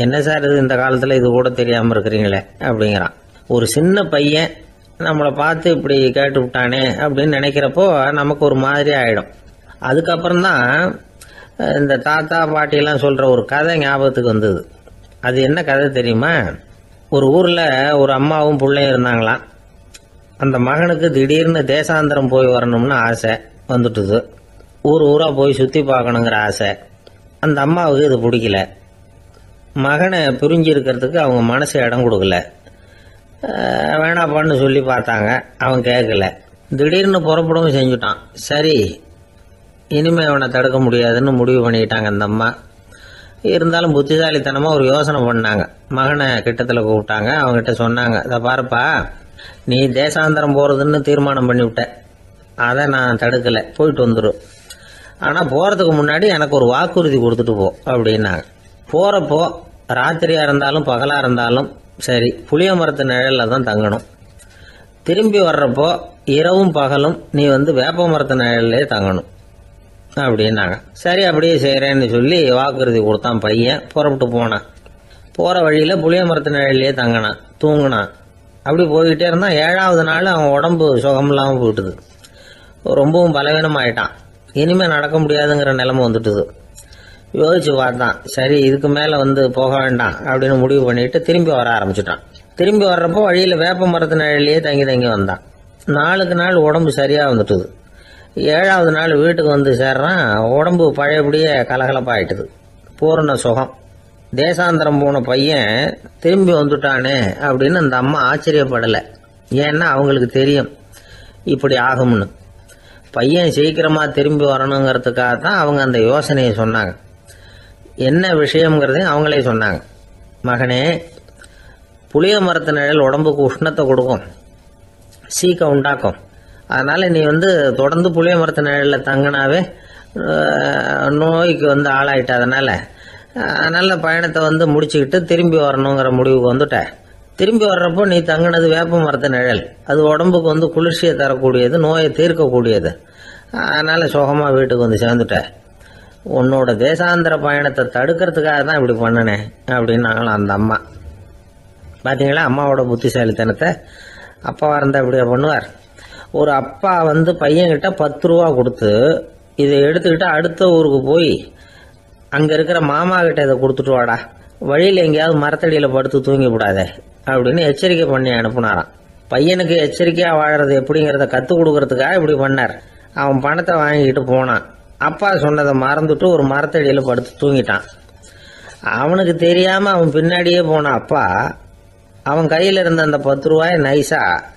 என்ன சார் இது, இந்த காலத்தில் இது கூட தெரியாமல் இருக்கிறீங்களே அப்படிங்கிறான். ஒரு சின்ன பையன் நம்மளை பார்த்து இப்படி கேட்டு விட்டானே அப்படின்னு நினைக்கிறப்போ நமக்கு ஒரு மாதிரி ஆகிடும். அதுக்கப்புறம்தான் இந்த தாத்தா பாட்டியெல்லாம் சொல்கிற ஒரு கதை ஞாபகத்துக்கு வந்தது. அது என்ன கதை தெரியுமா? ஒரு ஊரில் ஒரு அம்மாவும் பிள்ளையும் இருந்தாங்களாம். அந்த மகனுக்கு திடீர்னு தேசாந்திரம் போய் வரணும்னு ஆசை வந்துட்டுது. ஊராக போய் சுற்றி பார்க்கணுங்கிற ஆசை. அந்த அம்மாவுக்கு இது பிடிக்கல. மகனை பிரிஞ்சு இருக்கிறதுக்கு அவங்க மனசு இடம் கொடுக்கல. வேணாப்பான்னு சொல்லி பார்த்தாங்க, அவன் கேட்கல. திடீர்னு புறப்படவும் செஞ்சுட்டான். சரி, இனிமேல் அவனை தடுக்க முடியாதுன்னு முடிவு பண்ணிக்கிட்டாங்க அந்த அம்மா. இருந்தாலும் புத்திசாலித்தனமாக ஒரு யோசனை பண்ணாங்க. மகனை கிட்டத்தில் கூப்பிட்டாங்க. அவங்ககிட்ட சொன்னாங்க, இதை பாருப்பா, நீ தேசாந்திரம் போகிறதுன்னு தீர்மானம் பண்ணிவிட்ட, அதை நான் தடுக்கலை, போயிட்டு வந்துடும். ஆனால் போகிறதுக்கு முன்னாடி எனக்கு ஒரு வாக்குறுதி கொடுத்துட்டு போ அப்படின்னாங்க. போகிறப்போ ராத்திரியாக இருந்தாலும் பகலாக இருந்தாலும் சரி, புளிய மரத்து நிழலில் தான் தங்கணும். திரும்பி வர்றப்போ இரவும் பகலும் நீ வந்து வேப்ப மரத்து நிழல்லே தங்கணும் அப்படின்னாங்க. சரி, அப்படியே செய்கிறேன்னு சொல்லி வாக்குறுதி கொடுத்தான் பையன். புறப்பட்டு போனான். போகிற வழியில் புளிய மரத்து நிழல்லே தங்கினான், தூங்கினான். அப்படி போய்கிட்டே இருந்தான். 7ஆவது நாள் அவன் உடம்பு சுகமில்லாமல் போயிட்டுது. ரொம்பவும் பலவீனமாயிட்டான். இனிமேல் நடக்க முடியாதுங்கிற நிலைமை வந்துட்டுது. யோசிச்சு பார்த்தான். சரி, இதுக்கு மேலே வந்து போக வேண்டாம் அப்படின்னு முடிவு பண்ணிட்டு திரும்பி வர ஆரம்பிச்சுட்டான். திரும்பி வர்றப்போ வழியில் வேப்ப மரத்து நிழல்லையே தங்கி வந்தான். நாளுக்கு நாள் உடம்பு சரியாக வந்துட்டுது. 7ஆவது நாள் வீட்டுக்கு வந்து சேர்றான். உடம்பு பழையபடியே கலகலப்பாயிட்டுது. பூரண சுகம். தேசாந்திரம் போன பையன் திரும்பி வந்துட்டானே அப்படின்னு அந்த அம்மா ஆச்சரியப்படலை. ஏன்னா அவங்களுக்கு தெரியும் இப்படி ஆகும்னு. பையன் சீக்கிரமாக திரும்பி வரணுங்கிறதுக்காக தான் அவங்க அந்த யோசனையை சொன்னாங்க. என்ன விஷயம்ங்கிறதையும் அவங்களே சொன்னாங்க. மகனே, புளிய மரத்து நிழல் உடம்புக்கு உஷ்ணத்தை கொடுக்கும், சீக்கம் உண்டாக்கும். அதனால நீ தொடர்ந்து புளிய மரத்து நிழலில் தங்கினாவே நோய்க்கு ஆளாயிட்ட. அதனால பயணத்தை முடிச்சுக்கிட்டு திரும்பி வரணுங்கிற முடிவுக்கு வந்துட்ட. திரும்பி வர்றப்போ நீ தங்கினது வேப்ப மரத்து நிழல். அது உடம்புக்கு குளிர்ச்சியை தரக்கூடியது, நோயை தீர்க்கக்கூடியது. அதனால சுகமாக வீட்டுக்கு சேர்ந்துட்ட. உன்னோட தேசாந்திர பயணத்தை தடுக்கிறதுக்காக தான் இப்படி பண்ணினேன் அப்படின்னாங்களாம் அந்த அம்மா. பார்த்தீங்களா அம்மாவோட புத்திசாலித்தனத்தை? அப்பாவாக இருந்தால் இப்படியா பண்ணுவார்? ஒரு அப்பா பையன்கிட்ட 10 ரூபா கொடுத்து இதை எடுத்துக்கிட்டு அடுத்த ஊருக்கு போய் அங்கே இருக்கிற மாமா கிட்ட இதை கொடுத்துட்டு வாடா, வழியில் எங்கேயாவது மரத்தடியில் படுத்து தூங்கி விடாதே அப்படின்னு எச்சரிக்கை பண்ணி அனுப்புனாராம். பையனுக்கு எச்சரிக்கையாக வாழறது எப்படிங்கிறத கற்றுக் கொடுக்கறதுக்காக இப்படி பண்ணார். அவன் பணத்தை வாங்கிக்கிட்டு போனான். அப்பா சொன்னதை மறந்துட்டு ஒரு மரத்தடியில் படுத்து தூங்கிட்டான். அவனுக்கு தெரியாமல் அவன் பின்னாடியே போன அப்பா அவன் கையில் இருந்த அந்த 10 ரூபாயை நைஸாக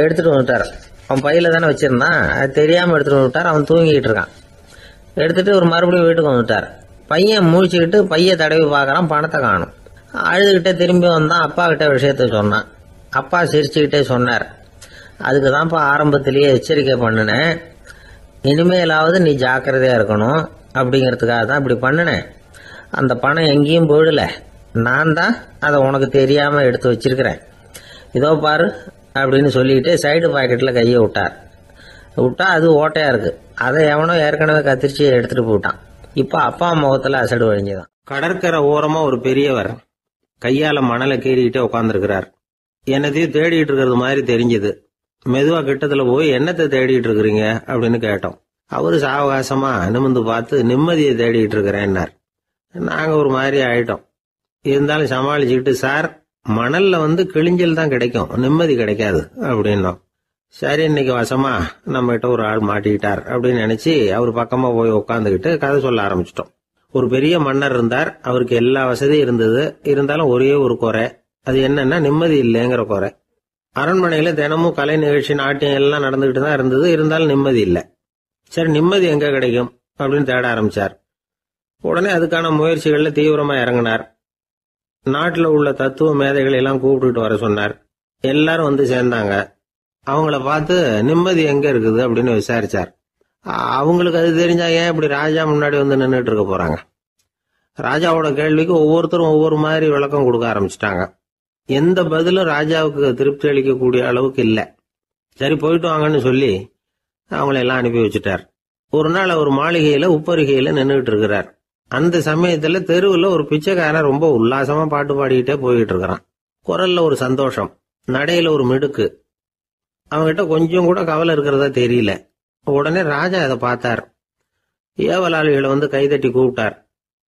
எடுத்துகிட்டு வந்துட்டார். அவன் பையில் தானே வச்சுருந்தான், அது தெரியாமல் எடுத்துகிட்டு வந்துட்டார். அவன் தூங்கிக்கிட்டு இருக்கான். எடுத்துகிட்டு ஒரு மறுபடியும் வீட்டுக்கு வந்துட்டார். பையன் முழிச்சுக்கிட்டு பையை தடவி பார்க்குறான், பணத்தை காணும். அழுதுகிட்டே திரும்பி வந்தான். அப்பா கிட்ட விஷயத்த சொன்னான். அப்பா சிரிச்சுக்கிட்டே சொன்னார், அதுக்கு தான்ப்பா ஆரம்பத்திலேயே எச்சரிக்கை பண்ணினேன், இனிமேலாவது நீ ஜாக்கிரதையாக இருக்கணும் அப்படிங்கிறதுக்காக தான் இப்படி பண்ணினேன். அந்த பணம் எங்கேயும் போயிடல, நான் தான் அதை உனக்கு தெரியாமல் எடுத்து வச்சிருக்கிறேன். இதோ பாரு அப்படின்னு சொல்லிக்கிட்டு சைடு பாக்கெட்டில் கையை விட்டா அது ஓட்டையாக இருக்குது. அதை எவனோ ஏற்கனவே கத்திரிச்சு எடுத்துகிட்டு போட்டான். இப்போ அப்பா முகத்தில் அசடு வழிஞ்சுதான். கடற்கரை ஓரமாக ஒரு பெரியவர் கையால் மணலை கீறிக்கிட்டே உட்காந்துருக்கிறார். என்னத்தையும் தேடிட்டு இருக்கிறது மாதிரி தெரிஞ்சுது. மெதுவா கிட்டத்துல போய் என்னத்தை தேடிட்டு இருக்கிறீங்க அப்படின்னு கேட்டோம். அவரு சாவகாசமா நிமிந்து பார்த்து நிம்மதியை தேடிட்டு இருக்கிறேன்னார். நாங்க ஒரு மாதிரி ஆயிட்டோம். இருந்தாலும் சமாளிச்சுக்கிட்டு, சார் மணல்ல கிழிஞ்சல் தான் கிடைக்கும், நிம்மதி கிடைக்காது அப்படின்னோம். சரி, இன்னைக்கு வசமா நம்ம கிட்ட ஒரு ஆள் மாட்டிக்கிட்டார் அப்படின்னு நினைச்சு அவர் பக்கமா போய் உட்காந்துக்கிட்டு கதை சொல்ல ஆரம்பிச்சிட்டோம். ஒரு பெரிய மன்னர் இருந்தார். அவருக்கு எல்லா வசதியும் இருந்தது. இருந்தாலும் ஒரே ஒரு குறை. அது என்னன்னா நிம்மதி இல்லைங்கிற குறை. அரண்மனையில தினமும் கலை நிகழ்ச்சி, நாட்டியம் எல்லாம் நடந்துகிட்டு தான் இருந்தது. இருந்தாலும் நிம்மதி இல்லை. சரி, நிம்மதி எங்க கிடைக்கும் அப்படின்னு தேட ஆரம்பிச்சார். உடனே அதுக்கான முயற்சிகள்ல தீவிரமா இறங்கினார். நாட்டில் உள்ள தத்துவ மேதைகளை எல்லாம் கூப்பிட்டுட்டு வர சொன்னார். எல்லாரும் சேர்ந்தாங்க. அவங்கள பார்த்து நிம்மதி எங்க இருக்குது அப்படின்னு விசாரிச்சார். அவங்களுக்கு அது தெரிஞ்சா ஏன் இப்படி ராஜா முன்னாடி நின்றுட்டு இருக்க போறாங்க? ராஜாவோட கேள்விக்கு ஒவ்வொருத்தரும் ஒவ்வொரு மாதிரி விளக்கம் கொடுக்க ஆரம்பிச்சிட்டாங்க. எந்த பதிலும் ராஜாவுக்கு திருப்தி அளிக்கக்கூடிய அளவுக்கு இல்லை. சரி, போயிட்டு வாங்கன்னு சொல்லி அவங்கள எல்லாம் அனுப்பி வச்சுட்டார். ஒரு நாள் அவர் மாளிகையில உப்பருகையில நின்றுட்டு இருக்கிறார். அந்த சமயத்துல தெருவுல ஒரு பிச்சைக்காரன் ரொம்ப உல்லாசமா பாட்டு பாடிக்கிட்டே போய்கிட்டு இருக்கிறான். குரல்ல ஒரு சந்தோஷம், நடையில ஒரு மிடுக்கு. அவன்கிட்ட கொஞ்சம் கூட கவலை இருக்கிறதா தெரியல. உடனே ராஜா அதை பார்த்தார். ஏவலாளிகளை கைதட்டி கூப்பிட்டார்.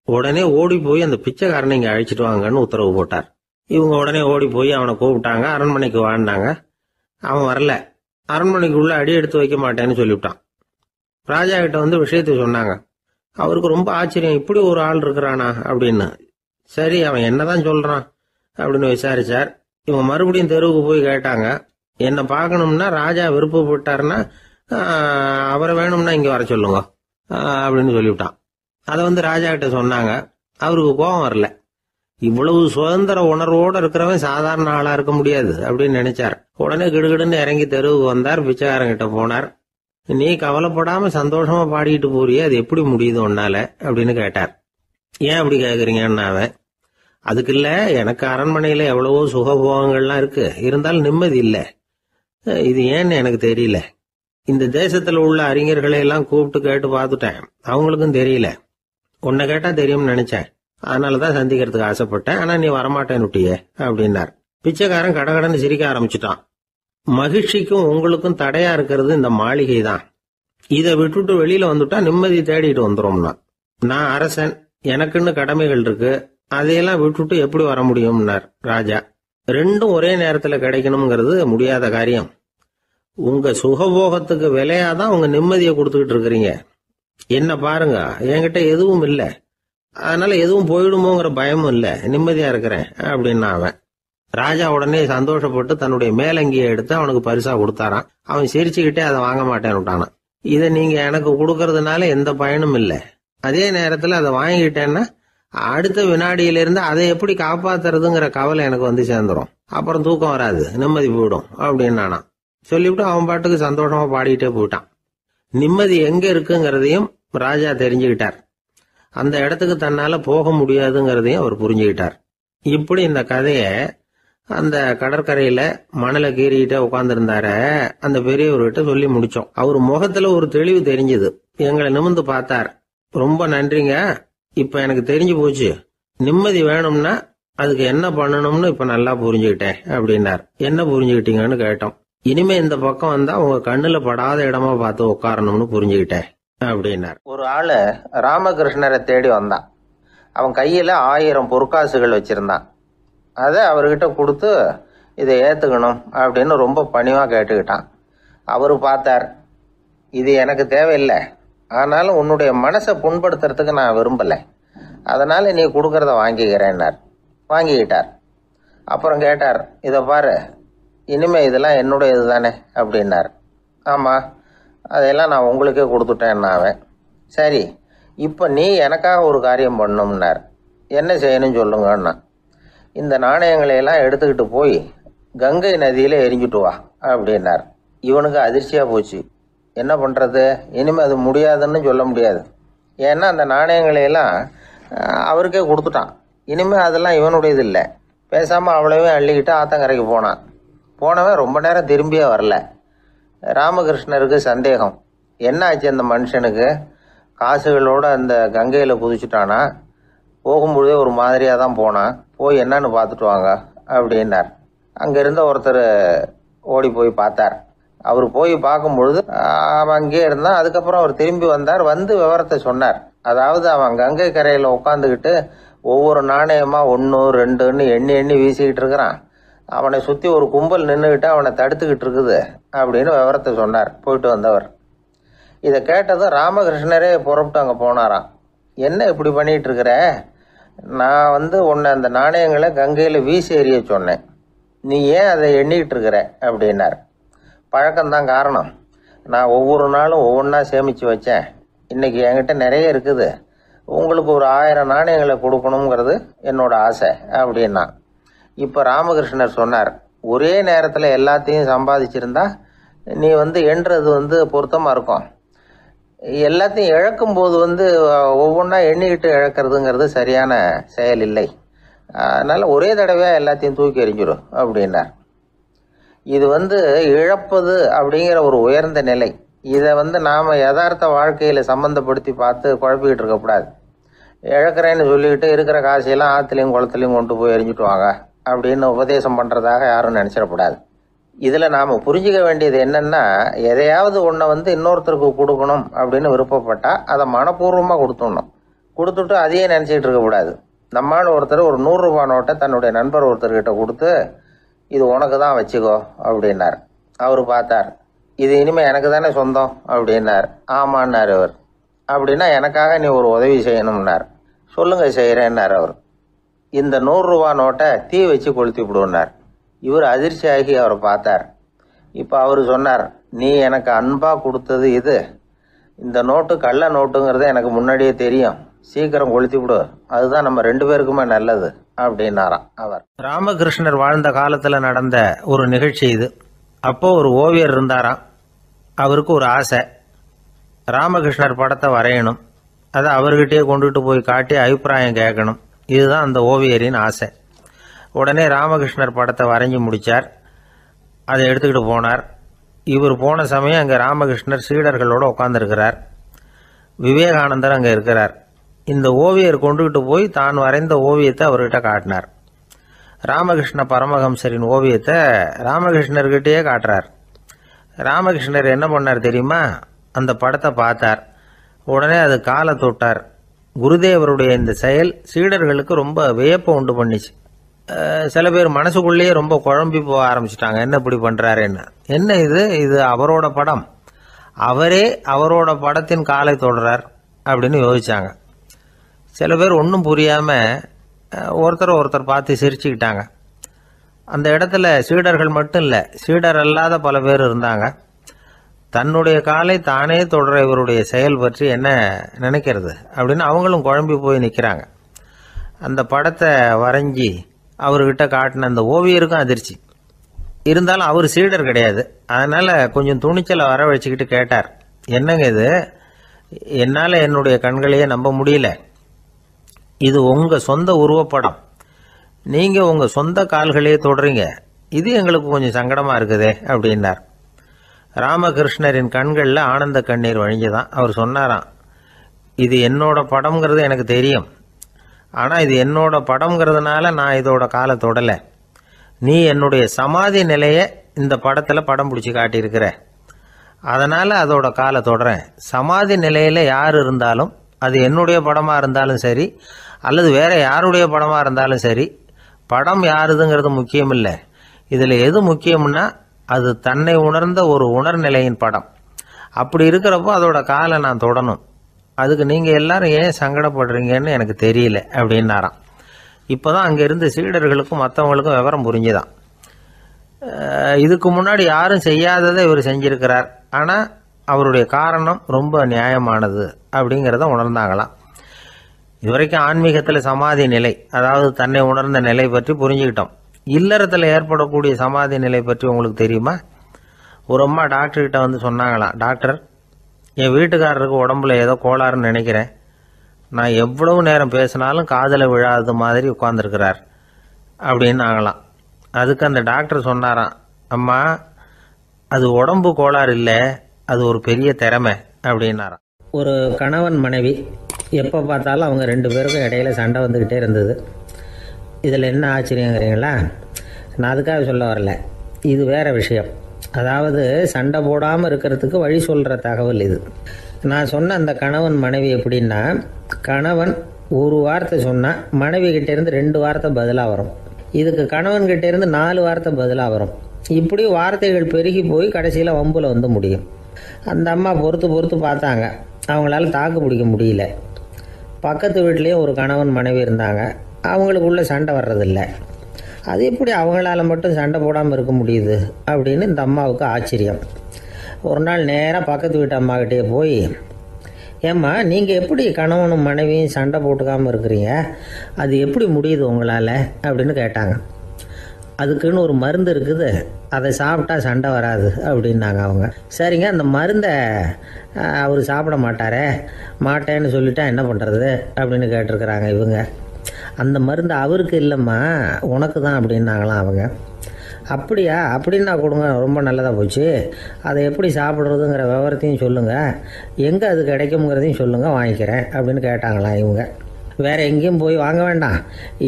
உடனே ஓடி போய் அந்த பிச்சைக்காரனை இங்க அழைச்சிட்டு வாங்கன்னு உத்தரவு போட்டார். இவங்க உடனே ஓடி போய் அவனை கூப்பிட்டாங்க. அரண்மனைக்கு வாழ்ந்தாங்க. அவன் வரல. அரண்மனைக்குள்ள அடி எடுத்து வைக்க மாட்டேன்னு சொல்லிவிட்டான். ராஜா கிட்ட விஷயத்த சொன்னாங்க. அவருக்கு ரொம்ப ஆச்சரியம், இப்படி ஒரு ஆள் இருக்கிறானா அப்படின்னு. சரி, அவன் என்னதான் சொல்றான் அப்படின்னு விசாரிச்சார். இவங்க மறுபடியும் தெருவுக்கு போய் கேட்டாங்க. என்ன பார்க்கணும்னா ராஜா விருப்பப்பட்டாருன்னா அவரை வேணும்னா இங்க வர சொல்லுங்க அப்படின்னு சொல்லிவிட்டான். அதை ராஜா கிட்ட சொன்னாங்க. அவருக்கு கோபம் வரல. இவ்வளவு சுதந்திர உணர்வோடு இருக்கிறவன் சாதாரண ஆளா இருக்க முடியாது அப்படின்னு நினைச்சார். உடனே கிடுகிடுன்னு இறங்கி தெருவுக்கு வந்தார். பிச்சைக்காரங்கிட்ட போனார். நீ கவலைப்படாம சந்தோஷமா பாடிக்கிட்டு போறியே, அது எப்படி முடியுது உன்னால அப்படின்னு கேட்டார். ஏன் அப்படி கேக்குறீங்கன்னா, அவன் அதுக்கு இல்ல, எனக்கு அரண்மனையில எவ்வளவோ சுகபோகங்கள்லாம் இருக்கு, இருந்தாலும் நிம்மதி இல்ல. இது ஏன்னு எனக்கு தெரியல. இந்த தேசத்துல உள்ள அறிஞர்களை எல்லாம் கூப்பிட்டு கேட்டு பார்த்துட்டேன், அவங்களுக்கும் தெரியல. உன்னை கேட்டா தெரியும்னு நினைச்சேன், அதனாலதான் சந்திக்கிறதுக்கு ஆசைப்பட்டேன். ஆனா நீ வரமாட்டேன்னுட்டியே அப்படின்னார். பிச்சைக்காரன் கடகடன்னு சிரிக்க ஆரம்பிச்சுட்டான். மகிழ்ச்சிக்கும் உங்களுக்கும் தடையா இருக்கிறது இந்த மாளிகை தான். இதை விட்டுட்டு வெளியில வந்துட்டா நிம்மதி தேடிட்டு வந்துரும்னா. நான் அரசன், எனக்குன்னு கடமைகள் இருக்கு, அதையெல்லாம் விட்டுட்டு எப்படி வர முடியும்னார் ராஜா. ரெண்டும் ஒரே நேரத்துல கிடைக்கணுங்கிறது முடியாத காரியம். உங்க சுகபோகத்துக்கு விலையாதான் உங்க நிம்மதியை கொடுத்துக்கிட்டு இருக்கிறீங்க. என்ன பாருங்க, என்கிட்ட எதுவும் இல்லை, அதனால எதுவும் போயிடுமோங்கிற பயமும் இல்லை, நிம்மதியா இருக்கிறேன் அப்படின்னா அவன். ராஜா உடனே சந்தோஷப்பட்டு தன்னுடைய மேலங்கியை எடுத்து அவனுக்கு பரிசா கொடுத்தாரான். அவன் சிரிச்சுக்கிட்டே அதை வாங்க மாட்டேன்னு விட்டானான். இதை நீங்க எனக்கு கொடுக்கறதுனால எந்த பயனும் இல்லை, அதே நேரத்தில் அதை வாங்கிட்டேன்னா அடுத்த வினாடியிலிருந்து அதை எப்படி காப்பாத்துறதுங்கிற கவலை எனக்கு வந்து சேர்ந்துடும். அப்புறம் தூக்கம் வராது, நிம்மதி போயிடும் அப்படின்னு நானா சொல்லிவிட்டு அவன் பாட்டுக்கு சந்தோஷமா பாடிட்டே போயிட்டான். நிம்மதி எங்க இருக்குங்கிறதையும் ராஜா தெரிஞ்சுக்கிட்டார். அந்த இடத்துக்கு தன்னால போக முடியாதுங்கிறதையும் அவர் புரிஞ்சுக்கிட்டார். இப்படி இந்த கதைய அந்த கடற்கரையில மணலை கீறிக்கிட்டே உட்கார்ந்துருந்தார அந்த பெரியவர்கிட்ட சொல்லி முடிச்சோம். அவர் முகத்துல ஒரு தெளிவு தெரிஞ்சது. எங்களை நிமிர்ந்து பார்த்தார். ரொம்ப நன்றிங்க, இப்ப எனக்கு தெரிஞ்சு போச்சு. நிம்மதி வேணும்னா அதுக்கு என்ன பண்ணணும்னு இப்ப நல்லா புரிஞ்சுக்கிட்டேன் அப்படின்னார். என்ன புரிஞ்சுக்கிட்டீங்கன்னு கேட்டோம். இனிமே இந்த பக்கம் வந்தா உங்க கண்ணுல படாத இடமா பார்த்து உட்காரணும்னு புரிஞ்சுக்கிட்டேன் அப்படின்னார். ஒரு ஆளு ராமகிருஷ்ணரை தேடி வந்தான். அவன் கையில 1000 பொற்காசுகள் வச்சிருந்தான். அதை அவர்கிட்ட கொடுத்து இதை ஏத்துக்கணும் அப்படின்னு ரொம்ப பணிவா கேட்டுக்கிட்டான். அவரு பார்த்தார், இது எனக்கு தேவையில்லை, ஆனாலும் உன்னுடைய மனசை புண்படுத்துறதுக்கு நான் விரும்பலை, அதனால நீ கொடுக்கறத வாங்கிக்கிறேன்னார். வாங்கிக்கிட்டார். அப்புறம் கேட்டார், இதை பாரு, இனிமே இதெல்லாம் என்னுடைய இதுதானே அப்படின்னார். ஆமா, அதையெல்லாம் நான் உங்களுக்கே கொடுத்துட்டேன். அவன் சரி, இப்போ நீ எனக்காக ஒரு காரியம் பண்ணணும்னார். என்ன செய்யணும்னு சொல்லுங்கன்னா, இந்த நாணயங்களையெல்லாம் எடுத்துக்கிட்டு போய் கங்கை நதியில எரிஞ்சுட்டு வா அப்படின்னார். இவனுக்கு அதிர்ச்சியா போச்சு. என்ன பண்றது, இனிமே அது முடியாதுன்னு சொல்ல முடியாது. ஏன்னா அந்த நாணயங்களையெல்லாம் அவருக்கே கொடுத்துட்டான். இனிமே அதெல்லாம் இவனுடையது இல்லை. பேசாம அவ்வளவையும் அள்ளிக்கிட்டு ஆத்தங்கரைக்கு போனான். போனவன் ரொம்ப நேரம் திரும்பியே வரல. ராமகிருஷ்ணருக்கு சந்தேகம், என்ன ஆச்சு அந்த மனுஷனுக்கு, காசுகளோட அந்த கங்கையில குதிச்சுட்டானா, போகும்பொழுதே ஒரு மாதிரியா தான் போனான், போய் என்னன்னு பார்த்துட்டு வாங்க அப்படின்னார். அங்க இருந்த ஒருத்தர் ஓடி போய் பார்த்தார். அவர் போய் பார்க்கும் பொழுது அவன் அங்கேயே இருந்தான். அதுக்கப்புறம் அவர் திரும்பி வந்தார். வந்து விவரத்தை சொன்னார். அதாவது அவன் கங்கை கரையில உட்காந்துக்கிட்டு ஒவ்வொரு நாணயமா 1 2ன்னு எண்ணி எண்ணி வீசிக்கிட்டு இருக்கிறான். அவனை சுத்தி ஒரு கும்பல் நின்றுகிட்டு அவனை தடுத்துக்கிட்டு இருக்குது அப்படின்னு விவரத்தை சொன்னார் போயிட்டு வந்தவர். இதை கேட்டதும் ராமகிருஷ்ணரே புறப்பட்டு அங்க போனாராம். என்ன இப்படி பண்ணிட்டு இருக்கிற, நான் உன்னை அந்த நாணயங்களை கங்கையில வீசி எறிய சொன்னேன், நீ ஏன் அதை எண்ணிக்கிட்டு இருக்கிற அப்படின்னார். பழக்கம்தான் காரணம், நான் ஒவ்வொரு நாளும் ஒவ்வொன்றா சேமிச்சு வச்சேன். இன்னைக்கு என்கிட்ட நிறைய இருக்குது, உங்களுக்கு ஒரு 1000 நாணயங்களை கொடுக்கணுங்கிறது என்னோட ஆசை அப்படின்னா. இப்ப ராமகிருஷ்ணர் சொன்னார், ஒரே நேரத்துல எல்லாத்தையும் சம்பாதிச்சிருந்தா நீ எண்றது பொருத்தமா இருக்கும். எல்லாத்தையும் இழக்கும் போது ஒவ்வொன்றா எண்ணிக்கிட்டு இழக்கிறதுங்கிறது சரியான செயல் இல்லை. அதனால ஒரே தடவையா எல்லாத்தையும் தூக்கி எறிஞ்சிடும் அப்படின்னார். இது இழப்பது அப்படிங்கிற ஒரு உயர்ந்த நிலை. இதை நாம யதார்த்த வாழ்க்கையில சம்பந்தப்படுத்தி பார்த்து குழப்பிக்கிட்டு இருக்கக்கூடாது. இழக்கிறேன்னு சொல்லிக்கிட்டு இருக்கிற காசையெல்லாம் ஆத்துலையும் குளத்துலையும் கொண்டு போய் எரிஞ்சுட்டு வாங்க அப்படின்னு உபதேசம் பண்றதாக யாரும் நினைச்சிடக்கூடாது. இதுல நாம புரிஞ்சுக்க வேண்டியது என்னன்னா, எதையாவது ஒன்றை இன்னொருத்தருக்கு கொடுக்கணும் அப்படின்னு விருப்பப்பட்டா அதை மனப்பூர்வமா கொடுத்துடணும். கொடுத்துட்டு அதையே நினைச்சிட்டு இருக்க கூடாது. நம்மால் ஒருத்தர் ஒரு 100 ரூபாய் நோட்டை தன்னுடைய நண்பர் ஒருத்தர்கிட்ட கொடுத்து, இது உனக்கு தான் வச்சுக்கோ அப்படின்னார். அவரு பார்த்தார், இது இனிமே எனக்கு தானே சொந்தம் அப்படின்னார். ஆமான்னார் அவர். அப்படின்னா எனக்காக நீ ஒரு உதவி செய்யணும்னார். சொல்லுங்க செய்யறேன்னார் அவர். இந்த 100 ரூபாய் நோட்டை தீ வச்சு கொளுத்தி விடுனார். இவர் அதிர்ச்சியாகி அவரை பார்த்தார். இப்ப அவரு சொன்னார், நீ எனக்கு அன்பா கொடுத்தது இது, இந்த நோட்டு கள்ள நோட்டுங்கிறது எனக்கு முன்னாடியே தெரியும், சீக்கிரம் கொளுத்தி விடு, அதுதான் நம்ம 2 பேருக்குமே நல்லது அப்படின்னாராம் அவர். ராமகிருஷ்ணர் வாழ்ந்த காலத்துல நடந்த ஒரு நிகழ்ச்சி இது. அப்போ ஒரு ஓவியர் இருந்தாராம். அவருக்கு ஒரு ஆசை, ராமகிருஷ்ணர் படத்தை வரையணும், அதை அவர்கிட்டயே கொண்டுட்டு போய் காட்டி அபிப்பிராயம் கேட்கணும். இதுதான் அந்த ஓவியரின் ஆசை. உடனே ராமகிருஷ்ணர் படத்தை வரைஞ்சி முடிச்சார். அதை எடுத்துக்கிட்டு போனார். இவர் போன சமயம் அங்கே ராமகிருஷ்ணர் சீடர்களோடு உட்காந்துருக்கிறார். விவேகானந்தர் அங்கே இருக்கிறார். இந்த ஓவியர் கொண்டுகிட்டு போய் தான் வரைந்த ஓவியத்தை அவர்கிட்ட காட்டினார். ராமகிருஷ்ண பரமஹம்சரின் ஓவியத்தை ராமகிருஷ்ணர்கிட்டயே காட்டுறார். ராமகிருஷ்ணர் என்ன பண்ணார் தெரியுமா, அந்த படத்தை பார்த்தார். உடனே அது காலை தொட்டார். குருதேவருடைய இந்த செயல் சீடர்களுக்கு ரொம்ப வியப்பை உண்டு பண்ணிச்சு. சில பேர் மனசுக்குள்ளேயே ரொம்ப குழம்பி போக ஆரம்பிச்சிட்டாங்க, என்ன இப்படி பண்றாருன்னு. என்ன இது அவரோட படம், அவரே அவரோட படத்தின் காலை தொடுறார் அப்படின்னு யோசிச்சாங்க. சில பேர் ஒன்றும் புரியாம ஒருத்தர் பார்த்து சிரிச்சுக்கிட்டாங்க. அந்த இடத்துல சீடர்கள் மட்டும் இல்லை, சீடர் அல்லாத பல பேர் இருந்தாங்க. தன்னுடைய காலை தானே தொடர இவருடைய செயல் பற்றி என்ன நினைக்கிறது அப்படின்னு அவங்களும் குழம்பி போய் நிற்கிறாங்க. அந்த படத்தை வரைஞ்சி அவர்கிட்ட காட்டின அந்த ஓவியருக்கும் அதிர்ச்சி. இருந்தாலும் அவர் சீடர் கிடையாது. அதனால் கொஞ்சம் துணிச்சலை வர வச்சுக்கிட்டு கேட்டார், என்னங்க இது, என்னால் என்னுடைய கண்களையே நம்ப முடியல. இது உங்கள் சொந்த உருவப்படம், நீங்கள் உங்கள் சொந்த கால்களையே தொடுறீங்க, இது எங்களுக்கு கொஞ்சம் சங்கடமாக இருக்குதே அப்படின்னார். ராமகிருஷ்ணரின் கண்களில் ஆனந்த கண்ணீர் வழிஞ்சுதான். அவர் சொன்னாராம், இது என்னோட படம்ங்கிறது எனக்கு தெரியும், ஆனால் இது என்னோட படம்ங்கிறதுனால நான் இதோட காலை தொடலை. நீ என்னுடைய சமாதி நிலையை இந்த படத்தில் படம் பிடிச்சி காட்டியிருக்கிற, அதனால் அதோட காலை தொடறேன். சமாதி நிலையில் யார் இருந்தாலும், அது என்னுடைய படமாக இருந்தாலும் சரி அல்லது வேற யாருடைய படமாக இருந்தாலும் சரி, படம் யாருதுங்கிறது முக்கியம் இல்லை. இதில் எது முக்கியம்னா அது தன்னை உணர்ந்த ஒரு உணர்நிலையின் படம். அப்படி இருக்கிறப்போ அதோட காலை நான் தொடணும். அதுக்கு நீங்கள் எல்லாரும் ஏன் சங்கடப்படுறீங்கன்னு எனக்கு தெரியல அப்படின்னாராம். இப்போ தான் அங்கே இருந்த சீடர்களுக்கும் மற்றவங்களுக்கும் விவரம் புரிஞ்சுதான். இதுக்கு முன்னாடி யாரும் செய்யாததை இவர் செஞ்சிருக்கிறார், ஆனால் அவருடைய காரணம் ரொம்ப நியாயமானது அப்படிங்கிறத உணர்ந்தாங்களாம். இதுவரைக்கும் ஆன்மீகத்தில் சமாதி நிலை, அதாவது தன்னை உணர்ந்த நிலை பற்றி புரிஞ்சுக்கிட்டோம். இல்லறத்தில் ஏற்படக்கூடிய சமாதி நிலை பற்றி உங்களுக்கு தெரியுமா? ஒரு அம்மா டாக்டர்கிட்ட வந்து சொன்னாங்களாம், டாக்டர், என் வீட்டுக்காரருக்கு உடம்புல ஏதோ கோளாறுன்னு நினைக்கிறேன், நான் எவ்வளவு நேரம் பேசினாலும் காதில் விழாதது மாதிரி உட்கார்ந்துருக்கிறார் அப்படின்னு ஆகலாம். அதுக்கு அந்த டாக்டர் சொன்னாராம், அம்மா, அது உடம்பு கோளாறு இல்லை, அது ஒரு பெரிய திறமை அப்படின்னாராம். ஒரு கணவன் மனைவி எப்போ பார்த்தாலும் அவங்க 2 பேருக்கும் இடையில சண்டை வந்துக்கிட்டே இருந்தது. இதில் என்ன ஆச்சரியங்கிறீங்களா? நான் அதுக்காக சொல்ல வரல, இது வேற விஷயம். அதாவது சண்டை போடாமல் இருக்கிறதுக்கு வழி சொல்கிற தகவல் இது. நான் சொன்ன அந்த கணவன் மனைவி எப்படின்னா, கணவன் ஒரு வார்த்தை சொன்னால் மனைவி கிட்டேருந்து 2 வார்த்தை பதிலாக வரும். இதுக்கு கணவன்கிட்டேருந்து 4 வார்த்தை பதிலாக வரும். இப்படி வார்த்தைகள் பெருகி போய் கடைசியில் வம்புல வந்து முடியும். அந்த அம்மா பொறுத்து பார்த்தாங்க, அவங்களால தாக்கு பிடிக்க முடியல. பக்கத்து வீட்லேயும் ஒரு கணவன் மனைவி இருந்தாங்க, அவங்களுக்குள்ள சண்டை வர்றதில்ல. அது எப்படி அவங்களால மட்டும் சண்டை போடாமல் இருக்க முடியுது அப்படின்னு இந்த அம்மாவுக்கு ஆச்சரியம். ஒரு நாள் நேராக பக்கத்து வீட்டு அம்மாக்கிட்டே போய், ஏம்மா, நீங்கள் எப்படி கணவனும் மனைவியும் சண்டை போட்டுக்காமல் இருக்கிறீங்க, அது எப்படி முடியுது உங்களால் அப்படின்னு கேட்டாங்க. அதுக்குன்னு ஒரு மருந்து இருக்குது, அதை சாப்பிட்டா சண்டை வராது அப்படின்னாங்க அவங்க. சரிங்க, அந்த மருந்தை அவர் சாப்பிட மாட்டேன்னு சொல்லிட்டா என்ன பண்ணுறது அப்படின்னு கேட்டிருக்கிறாங்க இவங்க. அந்த மருந்து அவருக்கு இல்லைம்மா, உனக்கு தான் அப்படின்னாங்களாம் அவங்க. அப்படியா, அப்படின்னா கொடுங்க, ரொம்ப நல்லதாக போச்சு. அதை எப்படி சாப்பிட்றதுங்கிற விவரத்தையும் சொல்லுங்கள், எங்கே அது கிடைக்குங்கிறதையும் சொல்லுங்கள், வாங்கிக்கிறேன் அப்படின்னு கேட்டாங்களாம் இவங்க. வேறு எங்கேயும் போய் வாங்க வேண்டாம்,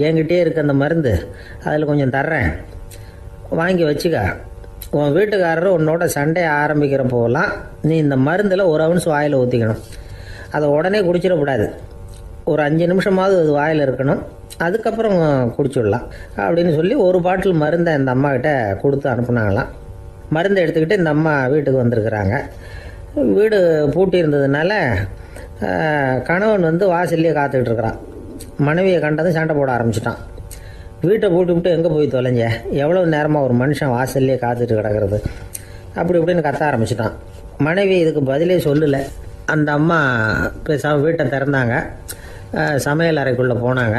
என்கிட்டே இருக்க அந்த மருந்து, அதில் கொஞ்சம் தர்றேன், வாங்கி வச்சுக்க. உன் வீட்டுக்காரர் உன்னோட சண்டையை ஆரம்பிக்கிறப்போலாம் நீ இந்த மருந்தில் ஒரு அவுன்ஸ் வாயில் ஊற்றிக்கணும். அதை உடனே குடிச்சிடக்கூடாது, ஒரு 5 நிமிஷமாவது அது வாயில் இருக்கணும், அதுக்கப்புறம் குடிச்சிடலாம் அப்படின்னு சொல்லி ஒரு பாட்டில் மருந்தை இந்த அம்மாக்கிட்ட கொடுத்து அனுப்புனாங்களாம். மருந்தை எடுத்துக்கிட்டு இந்த அம்மா வீட்டுக்கு வந்திருக்கிறாங்க. வீடு பூட்டி இருந்ததுனால கணவன் வந்து வாசல்லையே காத்துக்கிட்டு இருக்கிறான். மனைவியை கண்டதும் சண்டை போட ஆரம்பிச்சிட்டான். வீட்டை பூட்டி விட்டு எங்கே போய் தொலைஞ்ச, எவ்வளோ நேரமாக ஒரு மனுஷன் வாசல்லையே காத்துட்டு கிடக்கிறது அப்படி இப்படின்னு கத்த ஆரம்பிச்சிட்டான். மனைவி இதுக்கு பதிலே சொல்லலை. அந்த அம்மா பேசாமல் வீட்டை திறந்தாங்க, சமையல் அறைக்குள்ளே போனாங்க,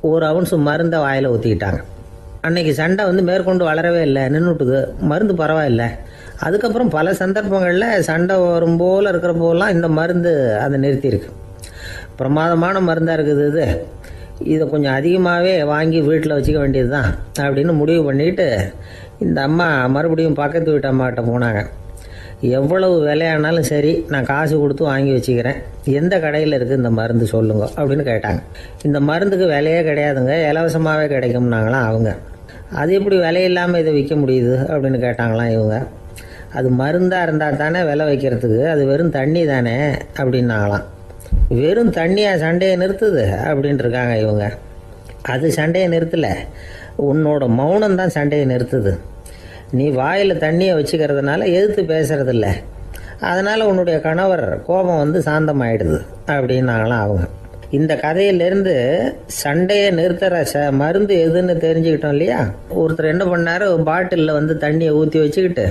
ஒரு அவுன்ஸ் மருந்தை வாயில் ஊற்றிக்கிட்டாங்க. அன்னைக்கு சண்டை வந்து மேற்கொண்டு வளரவே இல்லை, நின்றுட்டுது. மருந்து பரவாயில்லை. அதுக்கப்புறம் பல சந்தர்ப்பங்களில் சண்டை வரும் போல் இருக்கிற போலாம் இந்த மருந்து அதை நிறுத்தியிருக்கு. பிரமாதமான மருந்தாக இருக்குது இதை கொஞ்சம் அதிகமாகவே வாங்கி வீட்டில் வச்சுக்க வேண்டியது தான் அப்படின்னு முடிவு பண்ணிட்டு இந்த அம்மா மறுபடியும் பக்கத்து வீட்டு அம்மாக்கிட்ட போனாங்க. எவ்வளவு விலையானாலும் சரி, நான் காசு கொடுத்து வாங்கி வச்சுக்கிறேன், எந்த கடையில் இருக்குது இந்த மருந்து சொல்லுங்க அப்படின்னு கேட்டாங்க. இந்த மருந்துக்கு விலையே கிடையாதுங்க, இலவசமாகவே கிடைக்கும்னாங்களாம் அவங்க. அது எப்படி விலையில்லாமல் இதை விற்க முடியுது அப்படின்னு கேட்டாங்களாம் இவங்க. அது மருந்தாக இருந்தால் தானே விலை வைக்கிறதுக்கு, அது வெறும் தண்ணி தானே அப்படின்னாங்களாம். வெறும் தண்ணியாக சண்டையை நிறுத்துது அப்படின்ட்டு இருக்காங்க இவங்க. அது சண்டையை நிறுத்தலை, உன்னோட மௌனம் தான் சண்டையை நிறுத்துது. நீ வாயில் தண்ணியை வச்சுக்கிறதுனால எதிர்த்து பேசுறதில்ல, அதனால் உன்னுடைய கணவர் கோபம் வந்து சாந்தமாயிடுது அப்படின்னாங்களாம் அவங்க. இந்த கதையிலேருந்து சண்டையை நிறுத்துற மருந்து எதுன்னு தெரிஞ்சுக்கிட்டோம் இல்லையா. ஒருத்தர் என்ன பண்ணார், பாட்டிலில் வந்து தண்ணியை ஊற்றி வச்சுக்கிட்டு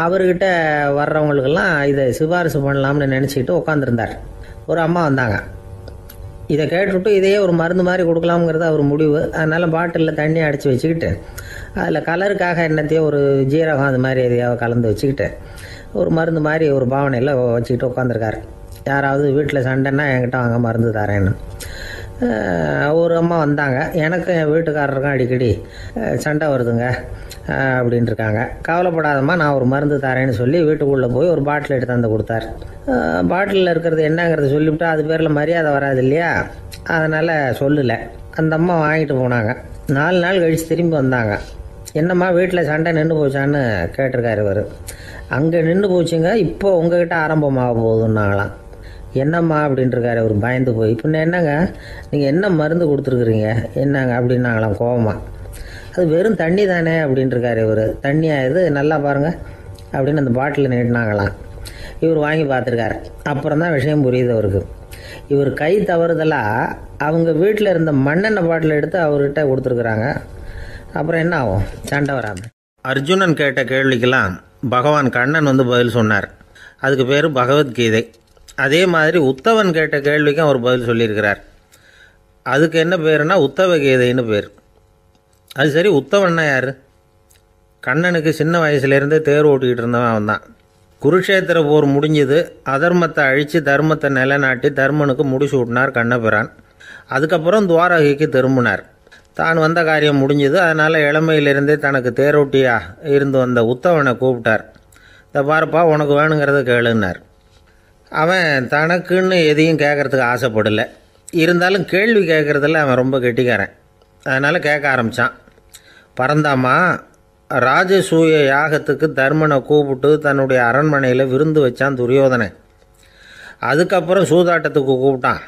அவர்கிட்ட வர்றவங்களுக்கெல்லாம் இதை சிபாரிசு பண்ணலாம்னு நினச்சிக்கிட்டு உட்காந்துருந்தார். ஒரு அம்மா வந்தாங்க. இதை கேட்டுவிட்டு இதையே ஒரு மருந்து மாதிரி கொடுக்கலாம்ங்கிறது அவர் முடிவு. அதனால் பாட்டிலில் தண்ணி அடைச்சி வச்சுக்கிட்டு அதில் கலருக்காக என்னத்தையோ ஒரு ஜீரகம் அது மாதிரி எதையாவது கலந்து வச்சுக்கிட்டு ஒரு மருந்து மாதிரி ஒரு பாவனையில் வச்சுக்கிட்டு உட்காந்துருக்காரு. யாராவது வீட்டில் சண்டைன்னா என்கிட்ட வாங்க மருந்து தரேன்னு. ஒரு அம்மா வந்தாங்க. எனக்கு என் வீட்டுக்காரருக்கும் அடிக்கடி சண்டை வருதுங்க அப்படின்ட்டு இருக்காங்க. கவலைப்படாதம்மா, நான் ஒரு மருந்து தரேன்னு சொல்லி வீட்டுக்குள்ளே போய் ஒரு பாட்டில் எடுத்து வந்து கொடுத்தார். பாட்டிலில் இருக்கிறது என்னங்கிறத சொல்லிவிட்டு அது பேரில் மரியாதை வராது இல்லையா, அதனால் சொல்லலை. அந்த அம்மா வாங்கிட்டு போனாங்க. 4 நாள் கழித்து திரும்பி வந்தாங்க. என்னம்மா வீட்டில் சண்டை நின்று போச்சான்னு கேட்டிருக்காரு இவர். அங்கே நின்று போச்சுங்க, இப்போ உங்ககிட்ட ஆரம்பமாக போகுதுன்னாங்களாம். என்னம்மா அப்படின்ட்டுருக்காரு அவர் பயந்து போய். பின்ன என்னங்க நீங்கள் என்ன மருந்து கொடுத்துருக்குறீங்க என்னங்க அப்படின்னாங்களாம் கோவமாக. அது வெறும் தண்ணி தானே அப்படின்ட்டுருக்காரு இவர். தண்ணியாக இது நல்லா பாருங்கள் அப்படின்னு அந்த பாட்டில் நீட்டினாங்களாம். இவர் வாங்கி பார்த்துருக்காரு. அப்புறம் தான் விஷயம் புரியுது அவருக்கு. இவர் கை தவறுதலாக அவங்க வீட்டில் இருந்த மண்ணெண்ணெய் பாட்டில் எடுத்து அவர்கிட்ட கொடுத்துருக்குறாங்க. அப்புறம் என்ன ஆகும், சண்டை வராமல். அர்ஜுனன் கேட்ட கேள்விக்கெல்லாம் பகவான் கண்ணன் வந்து பதில் சொன்னார். அதுக்கு பேர் பகவத்கீதை. அதே மாதிரி உத்தவன் கேட்ட கேள்விக்கும் அவர் பதில் சொல்லியிருக்கிறார். அதுக்கு என்ன பேருனா உத்தவ கீதைன்னு பேர். அது சரி, உத்தவன்னா யார்? கண்ணனுக்கு சின்ன வயசுலேருந்தே தேர் ஓட்டிக்கிட்டு இருந்தவன் அவன் தான். குருஷேத்திர போர் முடிஞ்சது. அதர்மத்தை அழித்து தர்மத்தை நிலைநாட்டி தர்மனுக்கு முடிச்சு விட்டினார் கண்ணபிரான். அதுக்கப்புறம் துவாரகைக்கு திரும்பினார். தான் வந்த காரியம் முடிஞ்சது. அதனால் இளமையிலிருந்தே தனக்கு தேரோட்டியாக இருந்து வந்த உத்தவனை கூப்பிட்டார். இந்த பாருப்பா, உனக்கு வேணுங்கிறத கேளுன்னார். அவன் தனக்குன்னு எதையும் கேட்குறதுக்கு ஆசைப்படலை. இருந்தாலும் கேள்வி கேட்குறதில் அவன் ரொம்ப கெட்டிக்காரன். அதனால் கேட்க ஆரம்பித்தான். பரந்தாமா, ராஜசூய யாகத்துக்கு தர்மனை கூப்பிட்டு தன்னுடைய அரண்மனையில் விருந்து வச்சான் துரியோதனை. அதுக்கப்புறம் சூதாட்டத்துக்கு கூப்பிட்டான்.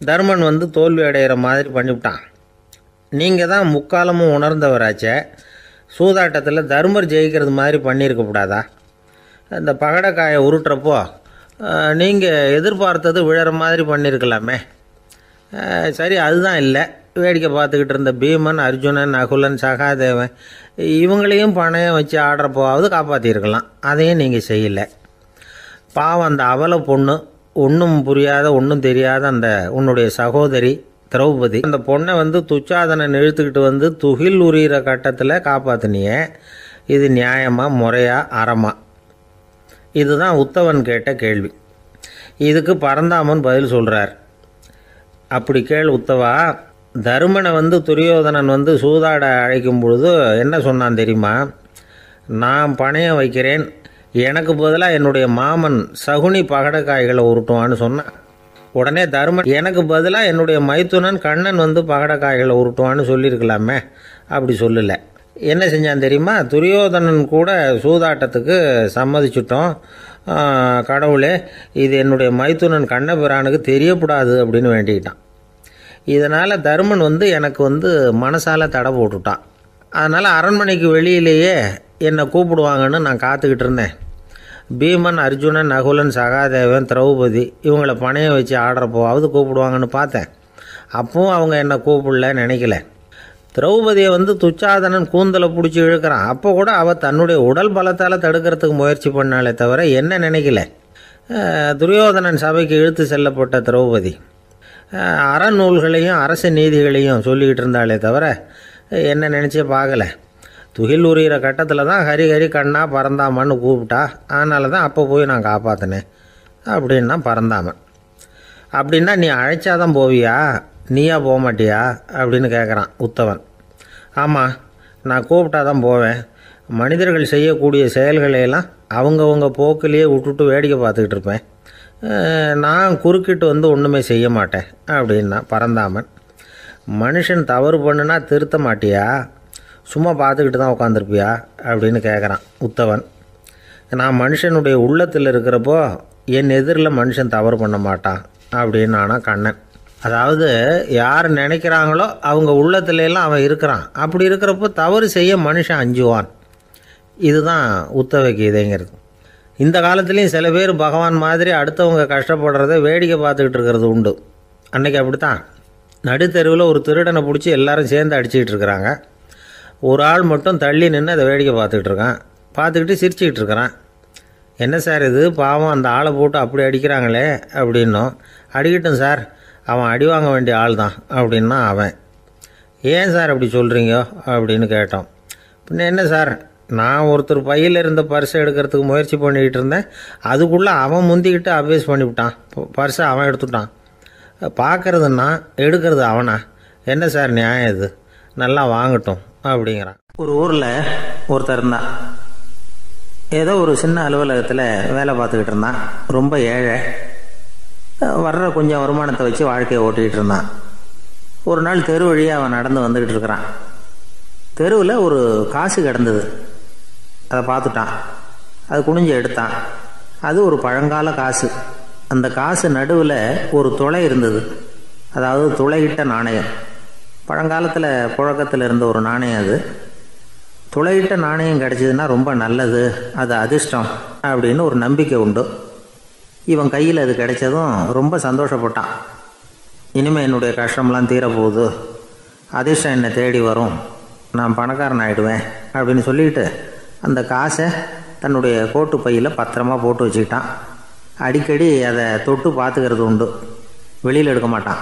தர்மன் வந்து தோல்வி அடைகிற மாதிரி பண்ணிவிட்டான். நீங்கள் தான் முக்காலமும் உணர்ந்தவராச்சே, சூதாட்டத்தில் தர்மர் ஜெயிக்கிறது மாதிரி பண்ணியிருக்கக்கூடாதா? இந்த பகடக்காயை உருட்டுறப்போ நீங்கள் எதிர்பார்த்தது விழற மாதிரி பண்ணியிருக்கலாமே. சரி, அதுதான் இல்லை. வேடிக்கை பார்த்துக்கிட்டு இருந்த பீமன், அர்ஜுனன், நகுலன், சகாதேவன் இவங்களையும் பணையம் வச்சு ஆடுறப்போவாவது காப்பாற்றிருக்கலாம். அதையும் நீங்கள் செய்யலை. பாவம் அந்த அவல பொண்ணு, ஒன்றும் புரியாத ஒன்றும் தெரியாத அந்த உன்னுடைய சகோதரி திரௌபதி, அந்த பொண்ணை வந்து துச்சாதனன் இழுத்துக்கிட்டு வந்து துகில் உரிகிற கட்டத்தில் காப்பாற்றினியே. இது நியாயமா, முறையா, அறமா? இதுதான் உத்தவன் கேட்ட கேள்வி. இதுக்கு பரந்தாமன் பதில் சொல்கிறார். அப்படி கேள் உத்தவா. தருமனை வந்து துரியோதனன் வந்து சூதாட அழைக்கும் பொழுது என்ன சொன்னான் தெரியுமா? நான் பணையம் வைக்கிறேன், எனக்கு பதிலாக என்னுடைய மாமன் சகுனி பகடக்காய்களை உருட்டுவான்னு சொன்னான். உடனே தருமன் எனக்கு பதிலாக என்னுடைய மைத்துனன் கண்ணன் வந்து பகடக்காய்களை உருட்டுவான்னு சொல்லியிருக்கலாமே. அப்படி சொல்லலை. என்ன செஞ்சான் தெரியுமா? துரியோதனன் கூட சூதாட்டத்துக்கு சம்மதிச்சிட்டோம், கடவுளே இது என்னுடைய மைத்துனன் கண்ணபிரானுக்கு தெரியக்கூடாது அப்படின்னு வேண்டிக்கிட்டான். இதனால் தருமன் வந்து எனக்கு வந்து மனசால் தடை போட்டுட்டான். அதனால் அரண்மனைக்கு வெளியிலேயே என்னை கூப்பிடுவாங்கன்னு நான் காத்துக்கிட்டு இருந்தேன். பீமன், அர்ஜுனன், நகுலன், சகாதேவன், திரௌபதி இவங்களை பணையம் வச்சு ஆடுறப்போவாவது கூப்பிடுவாங்கன்னு பார்த்தேன். அப்பவும் அவங்க என்னை கூப்பிடல, நினைக்கல. திரௌபதியை வந்து துச்சாதனன் கூந்தலை பிடிச்சி இழுக்கிறான். அப்போ கூட அவள் தன்னுடைய உடல் பலத்தால் தடுக்கிறதுக்கு முயற்சி பண்ணாலே தவிர என்ன நினைக்கல. துரியோதனன் சபைக்கு இழுத்து செல்லப்பட்ட திரௌபதி அறநூல்களையும் அரச நீதிகளையும் சொல்லிக்கிட்டு இருந்தாலே தவிர என்ன நினச்சே பார்க்கல. துகில் உரிகிற கட்டத்தில் தான் ஹரி ஹரி கண்ணா பரந்தாமன்னு கூப்பிட்டா. அதனால தான் அப்போ போய் நான் காப்பாற்றினேன் அப்படின்னா பரந்தாமன். அப்படின்னா நீ அழைச்சாதான் போவியா, நீயா போக மாட்டியா அப்படின்னு கேட்குறான் உத்தவன். ஆமாம், நான் கூப்பிட்டா தான் போவேன். மனிதர்கள் செய்யக்கூடிய செயல்களையெல்லாம் அவங்கவுங்க போக்கிலேயே விட்டுட்டு வேடிக்கை பார்த்துக்கிட்டு இருப்பேன். நான் குறுக்கிட்டு வந்து ஒன்றுமே செய்ய மாட்டேன் அப்படின்னா பரந்தாமன். மனுஷன் தவறு பண்ணுனா திருத்த மாட்டியா, சும்மா பார்த்துக்கிட்டு தான் உட்காந்துருப்பியா அப்படின்னு கேட்குறான் உத்தவன். நான் மனுஷனுடைய உள்ளத்தில் இருக்கிறப்போ என் எதிரில் மனுஷன் தவறு பண்ண மாட்டான் அப்படின்னு ஆனால் கண்ணன். அதாவது யார் நினைக்கிறாங்களோ அவங்க உள்ளத்துலலாம் அவன் இருக்கிறான். அப்படி இருக்கிறப்போ தவறு செய்ய மனுஷன் அஞ்சுவான். இதுதான் உத்தவ கீதைங்கிறது. இந்த காலத்துலேயும் சில பேர் பகவான் மாதிரி அடுத்தவங்க கஷ்டப்படுறத வேடிக்கை பார்த்துக்கிட்டு இருக்கிறது உண்டு. அன்னைக்கு அப்படித்தான். நடுத்தெருவில் ஒரு திருடனை பிடிச்சி எல்லாரும் சேர்ந்து அடிச்சுக்கிட்டு இருக்கிறாங்க. ஒரு ஆள் மட்டும் தள்ளி நின்று அதை வேடிக்கை பார்த்துக்கிட்டு இருக்கான். பார்த்துக்கிட்டு சிரிச்சுக்கிட்டு இருக்கிறான். என்ன சார் இது, பாவம் அந்த ஆளை போட்டு அப்படி அடிக்கிறாங்களே அப்படின்னோம். அடிக்கட்டும் சார், அவன் அடி வாங்க வேண்டிய ஆள் தான் அப்படின்னா அவன். ஏன் சார் அப்படி சொல்கிறீங்க அப்படின்னு கேட்டோம். பின்ன என்ன சார், நான் ஒருத்தர் பையில் இருந்த பர்ஸை எடுக்கிறதுக்கு முயற்சி பண்ணிக்கிட்டு இருந்தேன். அதுக்குள்ளே அவன் முந்திக்கிட்டு அப்வேஸ் பண்ணிவிட்டான். பர்ஸை அவன் எடுத்துட்டான். பார்க்கறதுன்னா எடுக்கிறது அவனா? என்ன சார் நியாயம் இது? நல்லா வாங்கட்டும் அப்படிங்கிறான். ஒரு ஊரில் ஒருத்தர் இருந்தான். ஏதோ ஒரு சின்ன அலுவலகத்தில் வேலை பார்த்துக்கிட்டு இருந்தான். ரொம்ப ஏழை. வர்ற கொஞ்சம் வருமானத்தை வச்சு வாழ்க்கையை ஓட்டிகிட்டு இருந்தான். ஒரு நாள் தெரு வழியாக அவன் நடந்து வந்துக்கிட்டு இருக்கிறான். தெருவில் ஒரு காசு கிடந்தது. அதை பார்த்துட்டான். அது குனிஞ்சு எடுத்தான். அது ஒரு பழங்கால காசு. அந்த காசு நடுவில் ஒரு துளை இருந்தது. அதாவது துளையிட்ட நாணயம். பழங்காலத்தில் புழக்கத்தில் இருந்த ஒரு நாணயம் அது. துளையிட்ட நாணயம் கிடச்சிதுன்னா ரொம்ப நல்லது, அது அதிர்ஷ்டம் அப்படின்னு ஒரு நம்பிக்கை உண்டு. இவன் கையில் அது கிடைச்சதும் ரொம்ப சந்தோஷப்பட்டான். இனிமேல் என்னுடைய கஷ்டம்லாம் தீரப்போகுது, அதிர்ஷ்டம் என்னை தேடி வரும், நான் பணக்காரன் ஆகிடுவேன் அப்படின்னு சொல்லிட்டு அந்த காசை தன்னுடைய கோட்டு பையில் பத்திரமா போட்டு வச்சுக்கிட்டான். அடிக்கடி அதை தொட்டு பார்த்துக்கிறது உண்டு, வெளியில் எடுக்க மாட்டான்.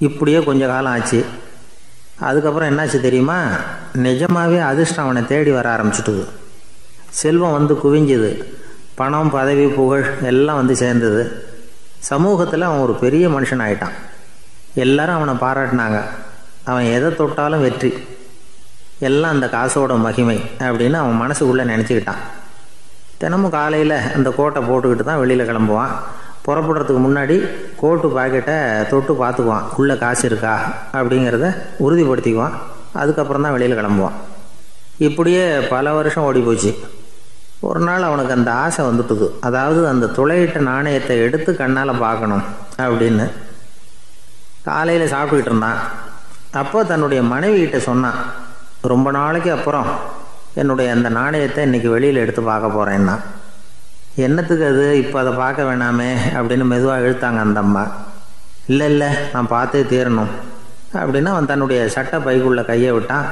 இப்படியே கொஞ்ச காலம் ஆச்சு. அதுக்கப்புறம் என்னாச்சு தெரியுமா? நிஜமாகவே அதிர்ஷ்டம் அவனை தேடி வர ஆரம்பிச்சுட்டுது. செல்வம் வந்து குவிஞ்சுது. பணம், பதவி, புகழ் எல்லாம் வந்து சேர்ந்தது. சமூகத்தில் அவன் ஒரு பெரிய மனுஷன் ஆகிட்டான். எல்லாரும் அவனை பாராட்டினாங்க. அவன் எதை தொட்டாலும் வெற்றி, எல்லாம் அந்த காசோட மகிமை அப்படின்னு அவன் மனசுக்குள்ளே நினச்சிக்கிட்டான். தினமும் காலையில் அந்த கோட்டை போட்டுக்கிட்டு தான் வெளியில் கிளம்புவான். புறப்படுறதுக்கு முன்னாடி கோட்டு பாக்கெட்டை தொட்டு பார்த்துக்குவான், உள்ளே காசு இருக்கா அப்படிங்கிறத உறுதிப்படுத்திக்குவான். அதுக்கப்புறம் தான் வெளியில் கிளம்புவான். இப்படியே பல வருஷம் ஓடி போச்சு. ஒரு நாள் அவனுக்கு அந்த ஆசை வந்துட்டுது. அதாவது அந்த துளையிட்ட நாணயத்தை எடுத்து கண்ணால் பார்க்கணும் அப்படின்னு. காலையில் சாப்பிட்டுக்கிட்டு இருந்தான். அப்போ தன்னுடைய மனைவிகிட்ட சொன்னான், ரொம்ப நாளைக்கு அப்புறம் என்னுடைய அந்த நாணயத்தை இன்றைக்கி வெளியில் எடுத்து பார்க்க போகிறேன்னா. என்னத்துக்கு அது, இப்போ அதை பார்க்க வேணாமே அப்படின்னு மெதுவாக இழுத்தாங்க அந்த அம்மா. இல்லை நான் பார்த்தே தீரணும் அப்படின்னு அவன் தன்னுடைய சட்டை பைக்குள்ளே கையை விட்டான்.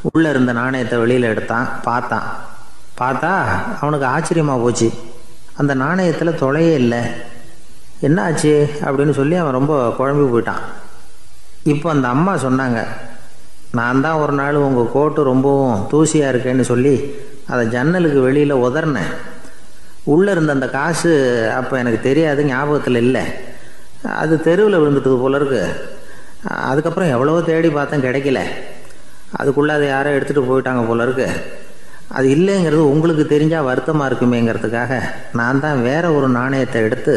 உள்ளே இருந்த நாணயத்தை வெளியில் எடுத்தான். பார்த்தா அவனுக்கு ஆச்சரியமாக போச்சு. அந்த நாணயத்தில் துளையே இல்லை. என்ன ஆச்சு அப்படின்னு சொல்லி அவன் ரொம்ப குழம்பி போயிட்டான். இப்போ அந்த அம்மா சொன்னாங்க, நான் தான் ஒரு நாள் உங்கள் கோட்டு ரொம்பவும் தூசியாக இருக்கேன்னு சொல்லி அதை ஜன்னலுக்கு வெளியில் உதறினேன். உள்ளே இருந்த அந்த காசு அப்போ எனக்கு தெரியாது, ஞாபகத்தில் இல்லை. அது தெருவில் விழுந்துட்டது போல இருக்கு. அதுக்கப்புறம் எவ்வளவோ தேடி பார்த்தேன், கிடைக்கல. அதுக்குள்ளே அதை யாரோ எடுத்துகிட்டு போயிட்டாங்க போல இருக்கு. அது இல்லைங்கிறது உங்களுக்கு தெரிஞ்சால் வருத்தமாக இருக்குமேங்கிறதுக்காக நான் தான் வேற ஒரு நாணயத்தை எடுத்து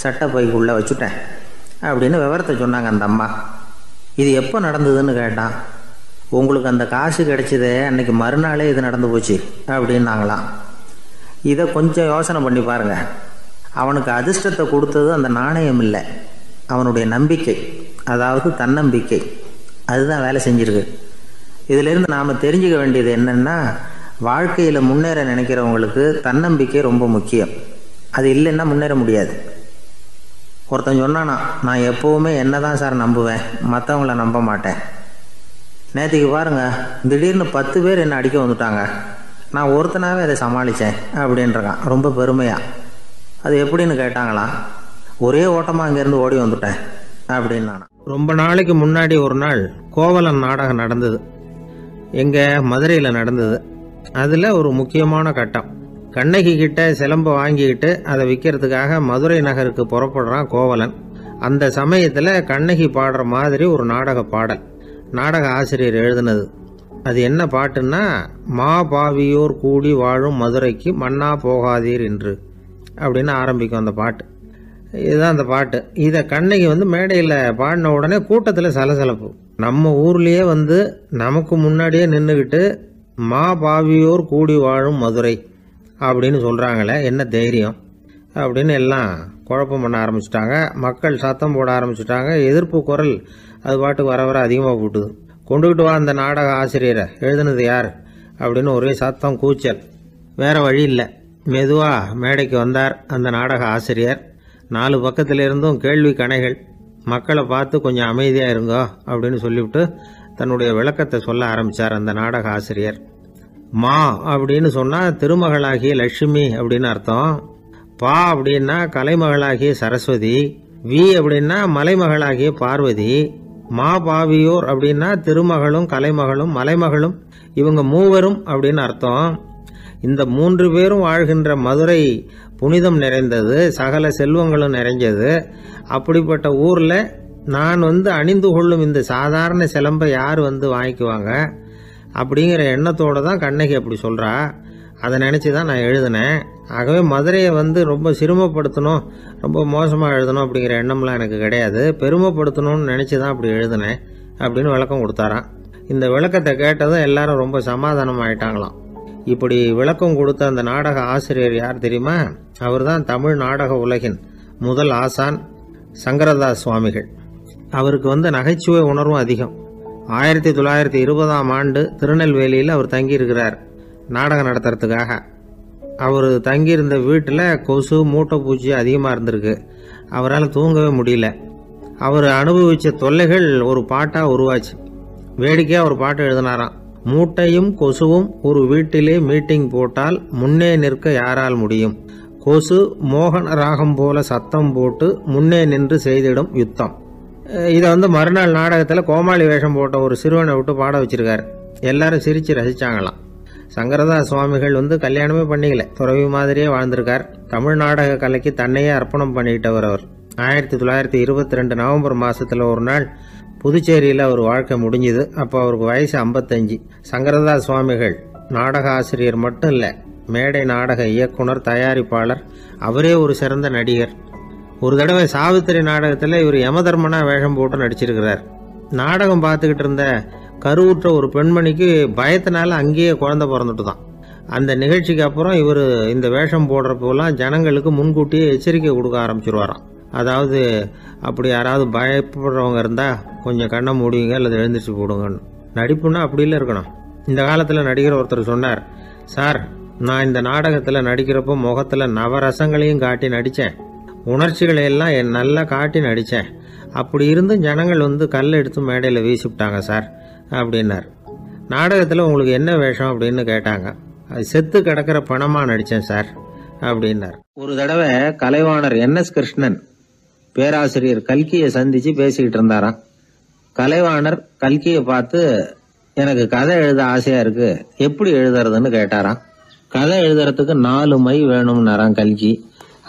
சட்டை பைக்குள்ளே வச்சுட்டேன் அப்படின்னு விவரத்தை சொன்னாங்க அந்த அம்மா. இது எப்போ நடந்ததுன்னு கேட்டான். உங்களுக்கு அந்த காசு கிடைச்சதே அன்னைக்கு மறுநாளே இது நடந்து போச்சு அப்படின்னாங்களாம். இதை கொஞ்சம் யோசனை பண்ணி பாருங்க. அவனுக்கு அதிர்ஷ்டத்தை கொடுத்தது அந்த நாணயம் இல்லை, அவனுடைய நம்பிக்கை, அதாவது தன்னம்பிக்கை. அதுதான் வேலை செஞ்சிருக்கு. இதிலிருந்து நாம் தெரிஞ்சுக்க வேண்டியது என்னென்னா, வாழ்க்கையில் முன்னேற நினைக்கிறவங்களுக்கு தன்னம்பிக்கை ரொம்ப முக்கியம். அது இல்லைன்னா முன்னேற முடியாது. ஒருத்தன் சொன்னானா, நான் எப்போவுமே என்ன தான் சார் நம்புவேன், மற்றவங்கள நம்ப மாட்டேன். நேற்றுக்கு பாருங்கள், திடீர்னு 10 பேர் என்னை அடிக்க வந்துட்டாங்க, நான் ஒருத்தனாகவே அதை சமாளித்தேன் அப்படின்றான் ரொம்ப பெருமையாக. அது எப்படின்னு கேட்டாங்களாம். ஒரே ஓட்டமாக அங்கேருந்து ஓடி வந்துட்டேன் அப்படின்னு. ரொம்ப நாளைக்கு முன்னாடி ஒரு நாள் கோவலன் நாடகம் நடந்தது. எங்கள் மதுரையில் நடந்தது. அதில் ஒரு முக்கியமான கட்டம். கண்ணகி கிட்ட சிலம்பை வாங்கிக்கிட்டு அதை விற்கிறதுக்காக மதுரை நகருக்கு புறப்படுறான் கோவலன். அந்த சமயத்தில் கண்ணகி பாடுற மாதிரி ஒரு நாடக பாடல், நாடக ஆசிரியர் எழுதினது. அது என்ன பாட்டுன்னா, மா பாவியோர் கூடி வாழும் மதுரைக்கு மன்னா போகாதீர் என்று அப்படின்னு ஆரம்பிக்கும் அந்த பாட்டு. இதுதான் அந்த பாட்டு. இதை கண்ணகி மேடையில் பாடின உடனே கூட்டத்தில் சலசலப்பு. நம்ம ஊர்லேயே நமக்கு முன்னாடியே நின்றுக்கிட்டு மா பாவியோர் கூடி வாழும் மதுரை அப்படின்னு சொல்கிறாங்களே, என்ன தைரியம் அப்படின்னு எல்லாம் குழப்பம் பண்ண ஆரம்பிச்சிட்டாங்க. மக்கள் சத்தம் போட ஆரம்பிச்சிட்டாங்க. எதிர்ப்பு குரல் அது பாட்டுக்கு வர வர அதிகமாக போட்டுது. கொண்டுக்கிட்டு வா அந்த நாடக ஆசிரியரை, எழுதுனது யார் அப்படின்னு ஒரே சத்தம், கூச்சல். வேறு வழி இல்லை. மெதுவாக மேடைக்கு வந்தார் அந்த நாடக ஆசிரியர். 4 பக்கத்திலிருந்தும் கேள்வி கணைகள். மக்களை பார்த்து கொஞ்சம் அமைதியாக இருங்கோ அப்படின்னு சொல்லிவிட்டு தன்னுடைய விளக்கத்தை சொல்ல ஆரம்பித்தார் அந்த நாடக ஆசிரியர். மா அப்படின்னு சொன்னால் திருமகளாகிய லட்சுமி அப்படின்னு அர்த்தம். பா அப்படின்னா கலைமகளாகிய சரஸ்வதி. வி அப்படின்னா மலைமகளாகிய பார்வதி. மா பாவியோர் அப்படின்னா திருமகளும் கலைமகளும் மலைமகளும் இவங்க மூவரும் அப்படின்னு அர்த்தம். இந்த 3 பேரும் வாழ்கின்ற மதுரை புனிதம் நிறைந்தது, சகல செல்வங்களும் நிறைஞ்சது. அப்படிப்பட்ட ஊரில் நான் அணிந்து கொள்ளும் இந்த சாதாரண சிலம்பை யார் வாங்கிக்குவாங்க அப்படிங்கிற எண்ணத்தோடு தான் கண்ணகி அப்படி சொல்கிறா. அதை நினச்சி தான் நான் எழுதினேன். ஆகவே மதுரையை ரொம்ப சிரமப்படுத்தணும், ரொம்ப மோசமாக எழுதணும் அப்படிங்கிற எண்ணம்லாம் எனக்கு கிடையாது. பெருமைப்படுத்தணும்னு நினச்சி தான் அப்படி எழுதினேன் அப்படின்னு விளக்கம் கொடுத்தாராம். இந்த விளக்கத்தை கேட்டதும் எல்லாரும் ரொம்ப சமாதானம் ஆயிட்டாங்களாம். இப்படி விளக்கம் கொடுத்த அந்த நாடக ஆசிரியர் யார் தெரியுமா? அவர் தான் தமிழ் நாடக உலகின் முதல் ஆசான் சங்கரதாஸ் சுவாமிகள். அவருக்கு நகைச்சுவை உணர்வும் அதிகம். 1920ஆம் ஆண்டு திருநெல்வேலியில் அவர் தங்கியிருக்கிறார் நாடகம் நடத்துறதுக்காக. அவர் தங்கியிருந்த வீட்டில் கொசு மூட்டை பூச்சி அதிகமாக இருந்திருக்கு. அவரால் தூங்கவே முடியல. அவர் அனுபவித்த தொல்லைகள் ஒரு பாட்டாக உருவாச்சு. வேடிக்கையாக ஒரு பாட்டு எழுதினாராம். மூட்டையும் கொசுவும் ஒரு வீட்டிலே மீட்டிங் போட்டால் முன்னே நிற்க யாரால் முடியும்? கொசு மோகன ராகம் போல சத்தம் போட்டு முன்னே நின்று செய்திடும் யுத்தம். இதை மறுநாள் நாடகத்தில் கோமாளி வேஷம் போட்ட ஒரு சிறுவனை விட்டு பாட வச்சிருக்காரு. எல்லாரும் சிரிச்சு ரசிச்சாங்களாம். சங்கரதாஸ் சுவாமிகள் கல்யாணமே பண்ணிக்கல, துறவி மாதிரியே வாழ்ந்திருக்கார். தமிழ் நாடக கலைக்கு தன்னையே அர்ப்பணம் பண்ணிக்கிட்டவர் அவர். 1922 நவம்பர் மாசத்துல ஒரு நாள் புதுச்சேரியில் அவர் வாழ்க்கை முடிஞ்சுது. அப்போ அவருக்கு வயசு 55. சங்கரதாஸ் சுவாமிகள் நாடக ஆசிரியர் மட்டும் இல்லை, மேடை நாடக இயக்குனர், தயாரிப்பாளர். அவரே ஒரு சிறந்த நடிகர். ஒரு தடவை சாவித்திரி நாடகத்தில் இவர் யமதர்மனா வேஷம் போட்டு நடிச்சிருக்கிறார். நாடகம் பார்த்துக்கிட்டு இருந்த கருவுற்ற ஒரு பெண்மணிக்கு பயத்தினால அங்கேயே குழந்தை பிறந்துட்டு தான். அந்த நிகழ்ச்சிக்கு அப்புறம் இவர் இந்த வேஷம் போடுறப்போலாம் ஜனங்களுக்கு முன்கூட்டியே எச்சரிக்கை கொடுக்க ஆரம்பிச்சிருவாராம். அதாவது அப்படி யாராவது பயப்படுறவங்க இருந்தால் கொஞ்சம் கண்ணை மூடிங்க அல்லது எழுந்திரிச்சு போடுங்கன்னு. நடிப்புன்னா அப்படிலாம் இருக்கணும். இந்த காலத்தில் நடிகர் ஒருத்தர் சொன்னார், சார் நான் இந்த நாடகத்தில் நடிக்கிறப்போ முகத்தில் நவரசங்களையும் காட்டி நடித்தேன், உணர்ச்சிகளை எல்லாம் நல்லா காட்டி நடித்தேன். அப்படி இருந்து ஜனங்கள் கல்லை எடுத்து மேடையில் வீசிவிட்டாங்க சார் அப்படின்னார். நாடகத்தில் உங்களுக்கு என்ன வேஷம் அப்படின்னு கேட்டாங்க. அது செத்து கிடக்கிற பணமாக நடித்தேன் சார் அப்படின்னார். ஒரு தடவை கலைவாணர் NS கிருஷ்ணன் பேராசிரியர் கல்கியை சந்திச்சு பேசிக்கிட்டு இருந்தாராம். கலைவாணர் கல்கியை பார்த்து, எனக்கு கதை எழுத ஆசையா இருக்கு, எப்படி எழுதுறதுன்னு கேட்டாராம். கதை எழுதுறதுக்கு 4 மை வேணும்னாராம் கல்கி.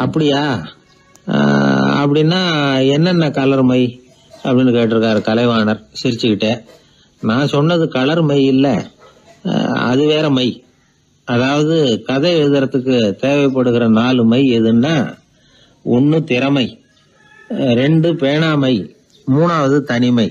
அப்படியா, அப்படின்னா என்னென்ன கலர் மை அப்படின்னு கேட்டிருக்காரு கலைவாணர் சிரிச்சுக்கிட்டே. நான் சொன்னது கலர் மை இல்லை, அது வேற மை. அதாவது கதை எழுதுறதுக்கு தேவைப்படுகிற 4 மை எதுன்னா, 1 திறமை, 2 பேணாமை, 3வது தனிமை,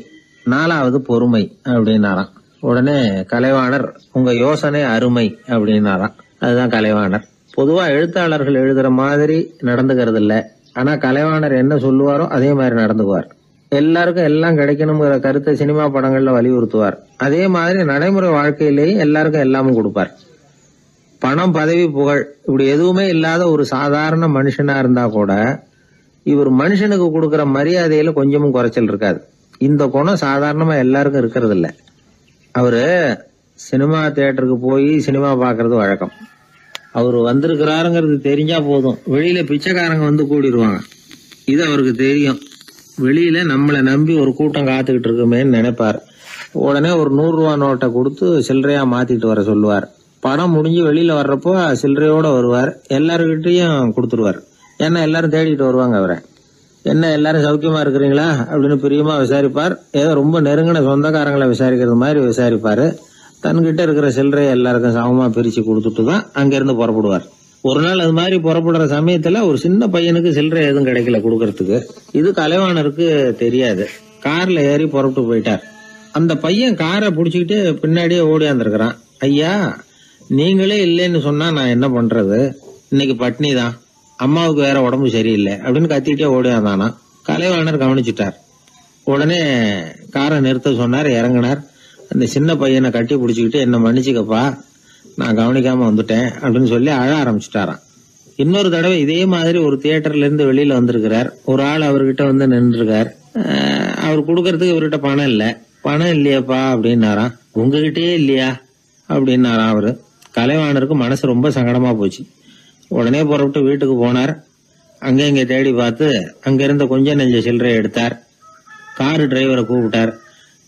4வது பொறுமை அப்படின்னாராம். உடனே கலைவாணர், உங்க யோசனை அருமை அப்படின்னாராம். அதுதான் கலைவாணர். பொதுவா எழுத்தாளர்கள் எழுதுற மாதிரி நடந்துக்கிறது இல்லை. ஆனா கலைவாணர் என்ன சொல்லுவாரோ அதே மாதிரி நடந்துக்குவார். எல்லாருக்கும் எல்லாம் கிடைக்கணுங்கிற கருத்தை சினிமா படங்கள்ல வலியுறுத்துவார். அதே மாதிரி நடைமுறை வாழ்க்கையிலேயும் எல்லாருக்கும் எல்லாமும் கொடுப்பார். பணம், பதவி, புகழ் இப்படி எதுவுமே இல்லாத ஒரு சாதாரண மனுஷனா இருந்தா கூட இவர் மனுஷனுக்கு கொடுக்கற மரியாதையில கொஞ்சமும் குறைச்சல் இருக்காது. இந்த குணம் சாதாரணமா எல்லாருக்கும் இருக்கிறது இல்ல. அவரு சினிமா தியேட்டருக்கு போய் சினிமா பாக்குறது வழக்கம். அவரு வந்திருக்கிறாருங்கிறது தெரிஞ்சா போதும், வெளியில பிச்சைக்காரங்க கூடிடுவாங்க. இது அவருக்கு தெரியும். வெளியில நம்மளை நம்பி ஒரு கூட்டம் காத்துக்கிட்டு இருக்குமேன்னு நினைப்பார். உடனே ஒரு 100 ரூபா நோட்டை கொடுத்து சில்லறையா மாத்திட்டு வர சொல்லுவார். படம் முடிஞ்சு வெளியில வர்றப்போ சில்லறையோட வருவார். எல்லாருக்கிட்டையும் கொடுத்துருவார். ஏன்னா எல்லாரும் தேடிட்டு வருவாங்க அவரை. என்ன எல்லாரும் சௌக்கியமா இருக்கிறீங்களா அப்படின்னு பிரியமா விசாரிப்பார். ஏதோ ரொம்ப நெருங்கின சொந்தக்காரங்களை விசாரிக்கிறது மாதிரி விசாரிப்பாரு. தன்கிட்ட இருக்கிற சில்லறையை எல்லாருக்கும் சமமா பிரிச்சு கொடுத்துட்டு தான் அங்கிருந்து புறப்படுவார். ஒரு நாள் அது மாதிரி புறப்படுற சமயத்துல ஒரு சின்ன பையனுக்கு சில்லறை எதுவும் கிடைக்கல கொடுக்கறதுக்கு. இது கலைவாணருக்கு தெரியாது. கார்ல ஏறி புறப்பட்டு போயிட்டார். அந்த பையன் காரை புடிச்சுக்கிட்டு பின்னாடியே ஓடியாந்துருக்கிறான். ஐயா, நீங்களே இல்லைன்னு சொன்னா நான் என்ன பண்றது? இன்னைக்கு பட்னி தான், அம்மாவுக்கு வேற உடம்பு சரியில்லை அப்படின்னு கத்திக்கிட்டே ஓடியாந்தானா. கலைவாணர் கவனிச்சுட்டார். உடனே காரை நிறுத்த சொன்னார். இறங்கினார். அந்த சின்ன பையனை கட்டி பிடிச்சிக்கிட்டு, என்ன மன்னிச்சுக்கப்பா, நான் கவனிக்காம வந்துட்டேன் அப்படின்னு சொல்லி அழ ஆரம்பிச்சுட்டாராம். இன்னொரு தடவை இதே மாதிரி ஒரு தியேட்டர்ல இருந்து வெளியில வந்திருக்கிறார். ஒரு ஆள் அவர்கிட்ட நின்றுருக்கார். அவர் கொடுக்கறதுக்கு இவர்கிட்ட பணம் இல்ல. பணம் இல்லையாப்பா அப்படின்னாராம். உங்ககிட்டயே இல்லையா அப்படின்னாராம் அவரு. கலைவாணருக்கு மனசு ரொம்ப சங்கடமா போச்சு. உடனே புறப்பட்டு வீட்டுக்கு போனார். அங்க இங்க தேடி பார்த்து அங்க இருந்த கொஞ்சம் நெஞ்ச சில்லறை எடுத்தார். காரு டிரைவரை கூப்பிட்டார்.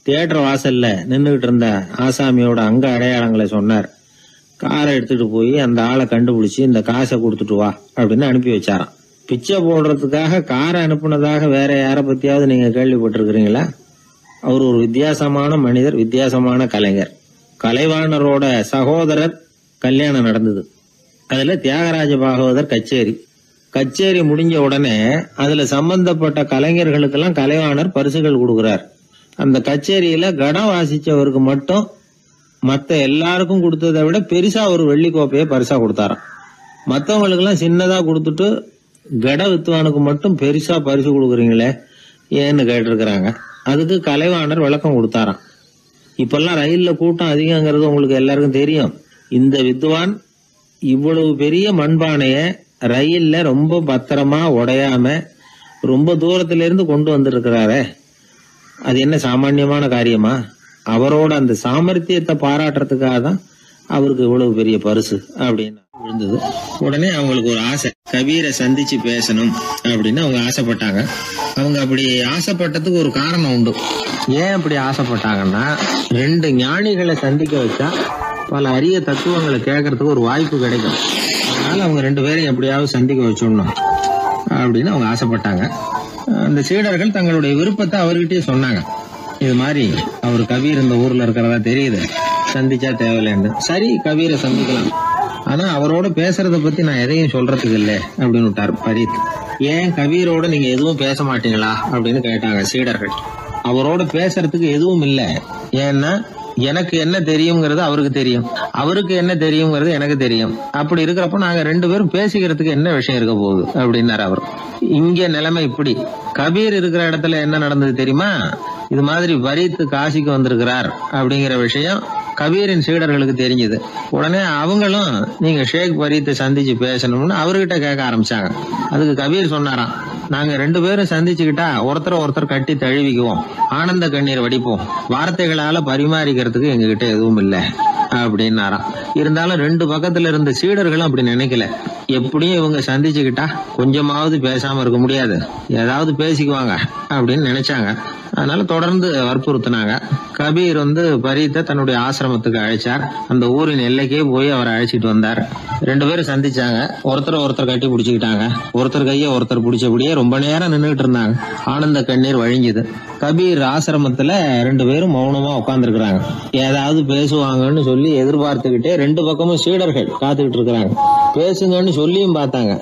தியேட்டர் வாசல்ல நின்றுகிட்டு இருந்த ஆசாமியோட அங்க அடையாளங்களை சொன்னார். காரை எடுத்துட்டு போய் அந்த ஆளை கண்டுபிடிச்சு இந்த காசை கொடுத்துட்டு வா அப்படின்னு அனுப்பி வச்சாராம். பிச்சை போடுறதுக்காக காரை அனுப்புனதாக வேற யாரை பத்தியாவது நீங்க கேள்விப்பட்டிருக்கிறீங்களா? அவர் ஒரு வித்தியாசமான மனிதர், வித்தியாசமான கலைஞர். கலைவாணரோட சகோதரர் கல்யாணம் நடந்தது. அதுல தியாகராஜ பாகவதர் கச்சேரி முடிஞ்ச உடனே அதுல சம்பந்தப்பட்ட கலைஞர்களுக்கெல்லாம் கலைவாணர் பரிசுகள் கொடுக்கிறார். அந்த கச்சேரியில கடம் வாசிச்சவருக்கு மட்டும் மத்த எல்லாருக்கும் கொடுத்ததை விட பெருசா ஒரு வெள்ளி கோப்பையை பரிசா கொடுத்தாராம். மத்தவங்களுக்கு எல்லாம் சின்னதா கொடுத்துட்டு கட வித்துவானுக்கு மட்டும் பெருசா பரிசு கொடுக்குறீங்களே ஏன்னு கேட்டிருக்கிறாங்க. அதுக்கு கலைவாணர் விளக்கம் கொடுத்தாராம். இப்பெல்லாம் ரயில்ல கூட்டம் அதிகங்கிறது உங்களுக்கு எல்லாருக்கும் தெரியும். இந்த வித்வான் இவ்வளவு பெரிய மண்பானைய ரயில்ல ரொம்ப பத்திரமா உடையாம ரொம்ப தூரத்துல இருந்து கொண்டு வந்திருக்கிறாரே, அது என்ன சாமான்யமான காரியமா? அவரோட அந்த சாமர்த்தியத்தை பாராட்டுறதுக்காக தான் அவருக்கு இவ்வளவு பெரிய பரிசு அப்படின்னு விழுந்தது. உடனே அவங்களுக்கு ஒரு ஆசை, கபீரை சந்திச்சு பேசணும் அப்படின்னு அவங்க ஆசைப்பட்டாங்க. அவங்க அப்படி ஆசைப்பட்டதுக்கு ஒரு காரணம் உண்டு. ஏன் அப்படி ஆசைப்பட்டாங்கன்னா, 2 ஞானிகளை சந்திக்க வச்சா பல அரிய தத்துவங்களை கேட்கறதுக்கு ஒரு வாய்ப்பு கிடைக்கும். அதனால அவங்க 2 பேரையும் எப்படியாவது சந்திக்க வச்சிடணும் அப்படின்னு அவங்க ஆசைப்பட்டாங்க. அந்த சீடர்கள் தங்களுடைய விருப்பத்தை அவர்கிட்டயே சொன்னாங்க. இது மாதிரி அவர் கபீர் இந்த ஊர்ல இருக்கிறதா தெரியுது, சந்திச்சா தேவையில்லைன்னு. சரி, கபீரை சந்திக்கலாம், ஆனா அவரோட பேசுறத பத்தி நான் எதையும் சொல்றதுக்கு இல்லை அப்படின்னு விட்டார் பரீத். ஏன் கபீரோட நீங்க எதுவும் பேச மாட்டீங்களா அப்படின்னு கேட்டாங்க சீடர்கள். அவரோட பேசுறதுக்கு எதுவும் இல்லை. ஏன்னா எனக்கு என்ன தெரியுங்கிறது அவருக்கு தெரியும், அவருக்கு என்ன தெரியுங்கிறது எனக்கு தெரியும். அப்படி இருக்கிறப்ப நாங்க 2 பேரும் பேசிக்கிறதுக்கு என்ன விஷயம் இருக்க போகுது அப்படின்னாரு அவர். இங்க நிலைமை இப்படி. கபீர் இருக்கிற இடத்துல என்ன நடந்தது தெரியுமா? இது மாதிரி பரீத் காசிக்கு வந்திருக்கிறார் அப்படிங்கிற விஷயம் கபீரின் சீடர்களுக்கு தெரிஞ்சது. உடனே அவங்களும் நீங்க ஷேக் பரீத்தை சந்திச்சு பேசணும்னு அவர்கிட்ட கேட்க ஆரம்பிச்சாங்க. அதுக்கு கபீர் சொன்னாராம், நாங்க 2 பேரும் சந்திச்சுக்கிட்டா ஒருத்தர் கட்டி தழுவிக்குவோம், ஆனந்த கண்ணீர் வடிப்போம், வார்த்தைகளால பரிமாறிக்கிறதுக்கு எங்ககிட்ட எதுவும் இல்லை அப்படின்னாராம். இருந்தாலும் 2 பக்கத்துல இருந்த சீடர்களும் அப்படி நினைக்கல. எப்படியும் இவங்க சந்திச்சுக்கிட்டா கொஞ்சமாவது பேசாம இருக்க முடியாது, ஏதாவது பேசிக்குவாங்க அப்படின்னு நினைச்சாங்க. அதனால தொடர்ந்து வற்புறுத்தினாங்க. கபீர் பரீத்தை தன்னுடைய ஆசிரமத்துக்கு அழைச்சார். அந்த ஊரின் எல்லைக்கே போய் அவரை அழைச்சிட்டு வந்தார். 2 பேரும் சந்திச்சாங்க. ஒருத்தர் கட்டி பிடிச்சுக்கிட்டாங்க. ஒருத்தர் கைய ஒருத்தர் பிடிச்சபடியே ரொம்ப நேரம் நின்றுட்டு இருந்தாங்க. ஆனந்த கண்ணீர் வழிஞ்சுது. கபீர் ஆசிரமத்துல 2 பேரும் மௌனமா உட்கார்ந்துருக்காங்க. ஏதாவது பேசுவாங்கன்னு சொல்லி எதிர்பார்த்துக்கிட்டே 2 பக்கமும் சீடர்கள் காத்துக்கிட்டு இருக்கிறாங்க. பேசுங்கன்னு சொல்லியும் பார்த்தாங்க.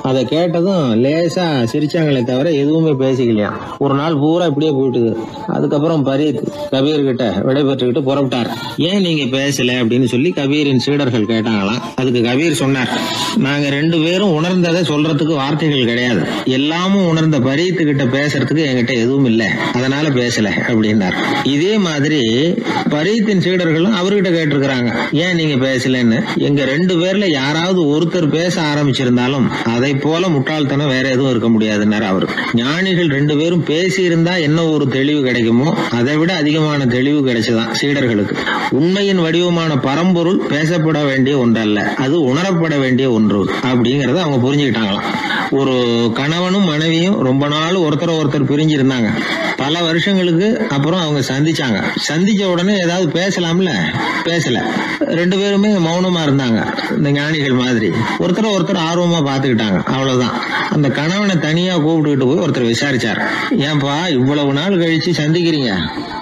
அதை கேட்டதும் லேசா சிரிச்சாங்களே தவிர எதுவுமே பேசிக்கலையாம். ஒரு நாள் பூரா இப்படியே போயிட்டுது. அதுக்கப்புறம் பரீத் கபீர் கிட்ட விடைபெற்றுக்கிட்டு புறப்பட்டார். ஏன் நீங்க பேசல அப்படின்னு சொல்லி கபீரின் சீடர்கள் கேட்டாங்களாம். அதுக்கு கபீர் சொன்னார், நாங்க 2 பேரும் உணர்ந்ததை சொல்றதுக்கு வார்த்தைகள் கிடையாது. எல்லாமும் உணர்ந்த பரீத் கிட்ட பேசுறதுக்கு என்கிட்ட எதுவும் இல்லை, அதனால பேசல அப்படின்னார். இதே மாதிரி பரீத்தின் சீடர்களும் அவர்கிட்ட கேட்டிருக்கிறாங்க, ஏன் நீங்க பேசலன்னு. எங்க 2 பேர்ல யாராவது ஒருத்தர் பேச ஆரம்பிச்சிருந்தாலும் அதை போல முட்டாள்தனம் வேற எதுவும் இருக்க முடியாதுன்னாரு அவரு. ஞானிகள் 2 பேரும் பேசி இருந்தா என்ன ஒரு தெளிவு கிடைக்குமோ அதை விட அதிகமான தெளிவு கிடைச்சதான் சீடர்களுக்கு. உண்மையின் வடிவமான பரம்பொருள் பேசப்பட வேண்டிய ஒன்றல்ல, அது உணரப்பட வேண்டிய ஒன்று அப்படிங்கறத அவங்க புரிஞ்சுக்கிட்டாங்களாம். ஒரு கணவனும் மனைவியும் ரொம்ப நாள் ஒருத்தர் பிரிஞ்சிருந்தாங்க. பல வருஷங்களுக்கு அப்புறம் அவங்க சந்திச்சாங்க. சந்திச்ச உடனே ஏதாவது பேசலாம்ல, பேசல. 2 பேருமே மௌனமா இருந்தாங்க. இந்த ஞானிகள் மாதிரி ஒருத்தர் ஆர்வமா பாத்துக்கிட்டாங்க, அவ்வளவுதான். அந்த கணவனை தனியா கூப்பிட்டுக்கிட்டு போய் ஒருத்தர் விசாரிச்சார். ஏன்பா இவ்வளவு நாள் கழிச்சு சந்திக்கிறீங்க,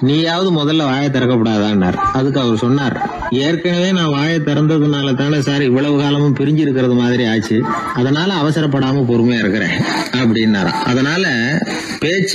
நீயாவது முதல்ல வாயை திறக்கப்படாதான்னார். அதுக்கு அவர் சொன்னார், ஏற்கனவே நான் வாயை திறந்ததுனால தானே சார் இவ்வளவு காலமும் பிரிஞ்சு இருக்கிறது மாதிரி ஆச்சு, அதனால அவசரப்படாம பொறுமையா இருக்கிறேன் அப்படின்னாராம். அதனால பேச்சு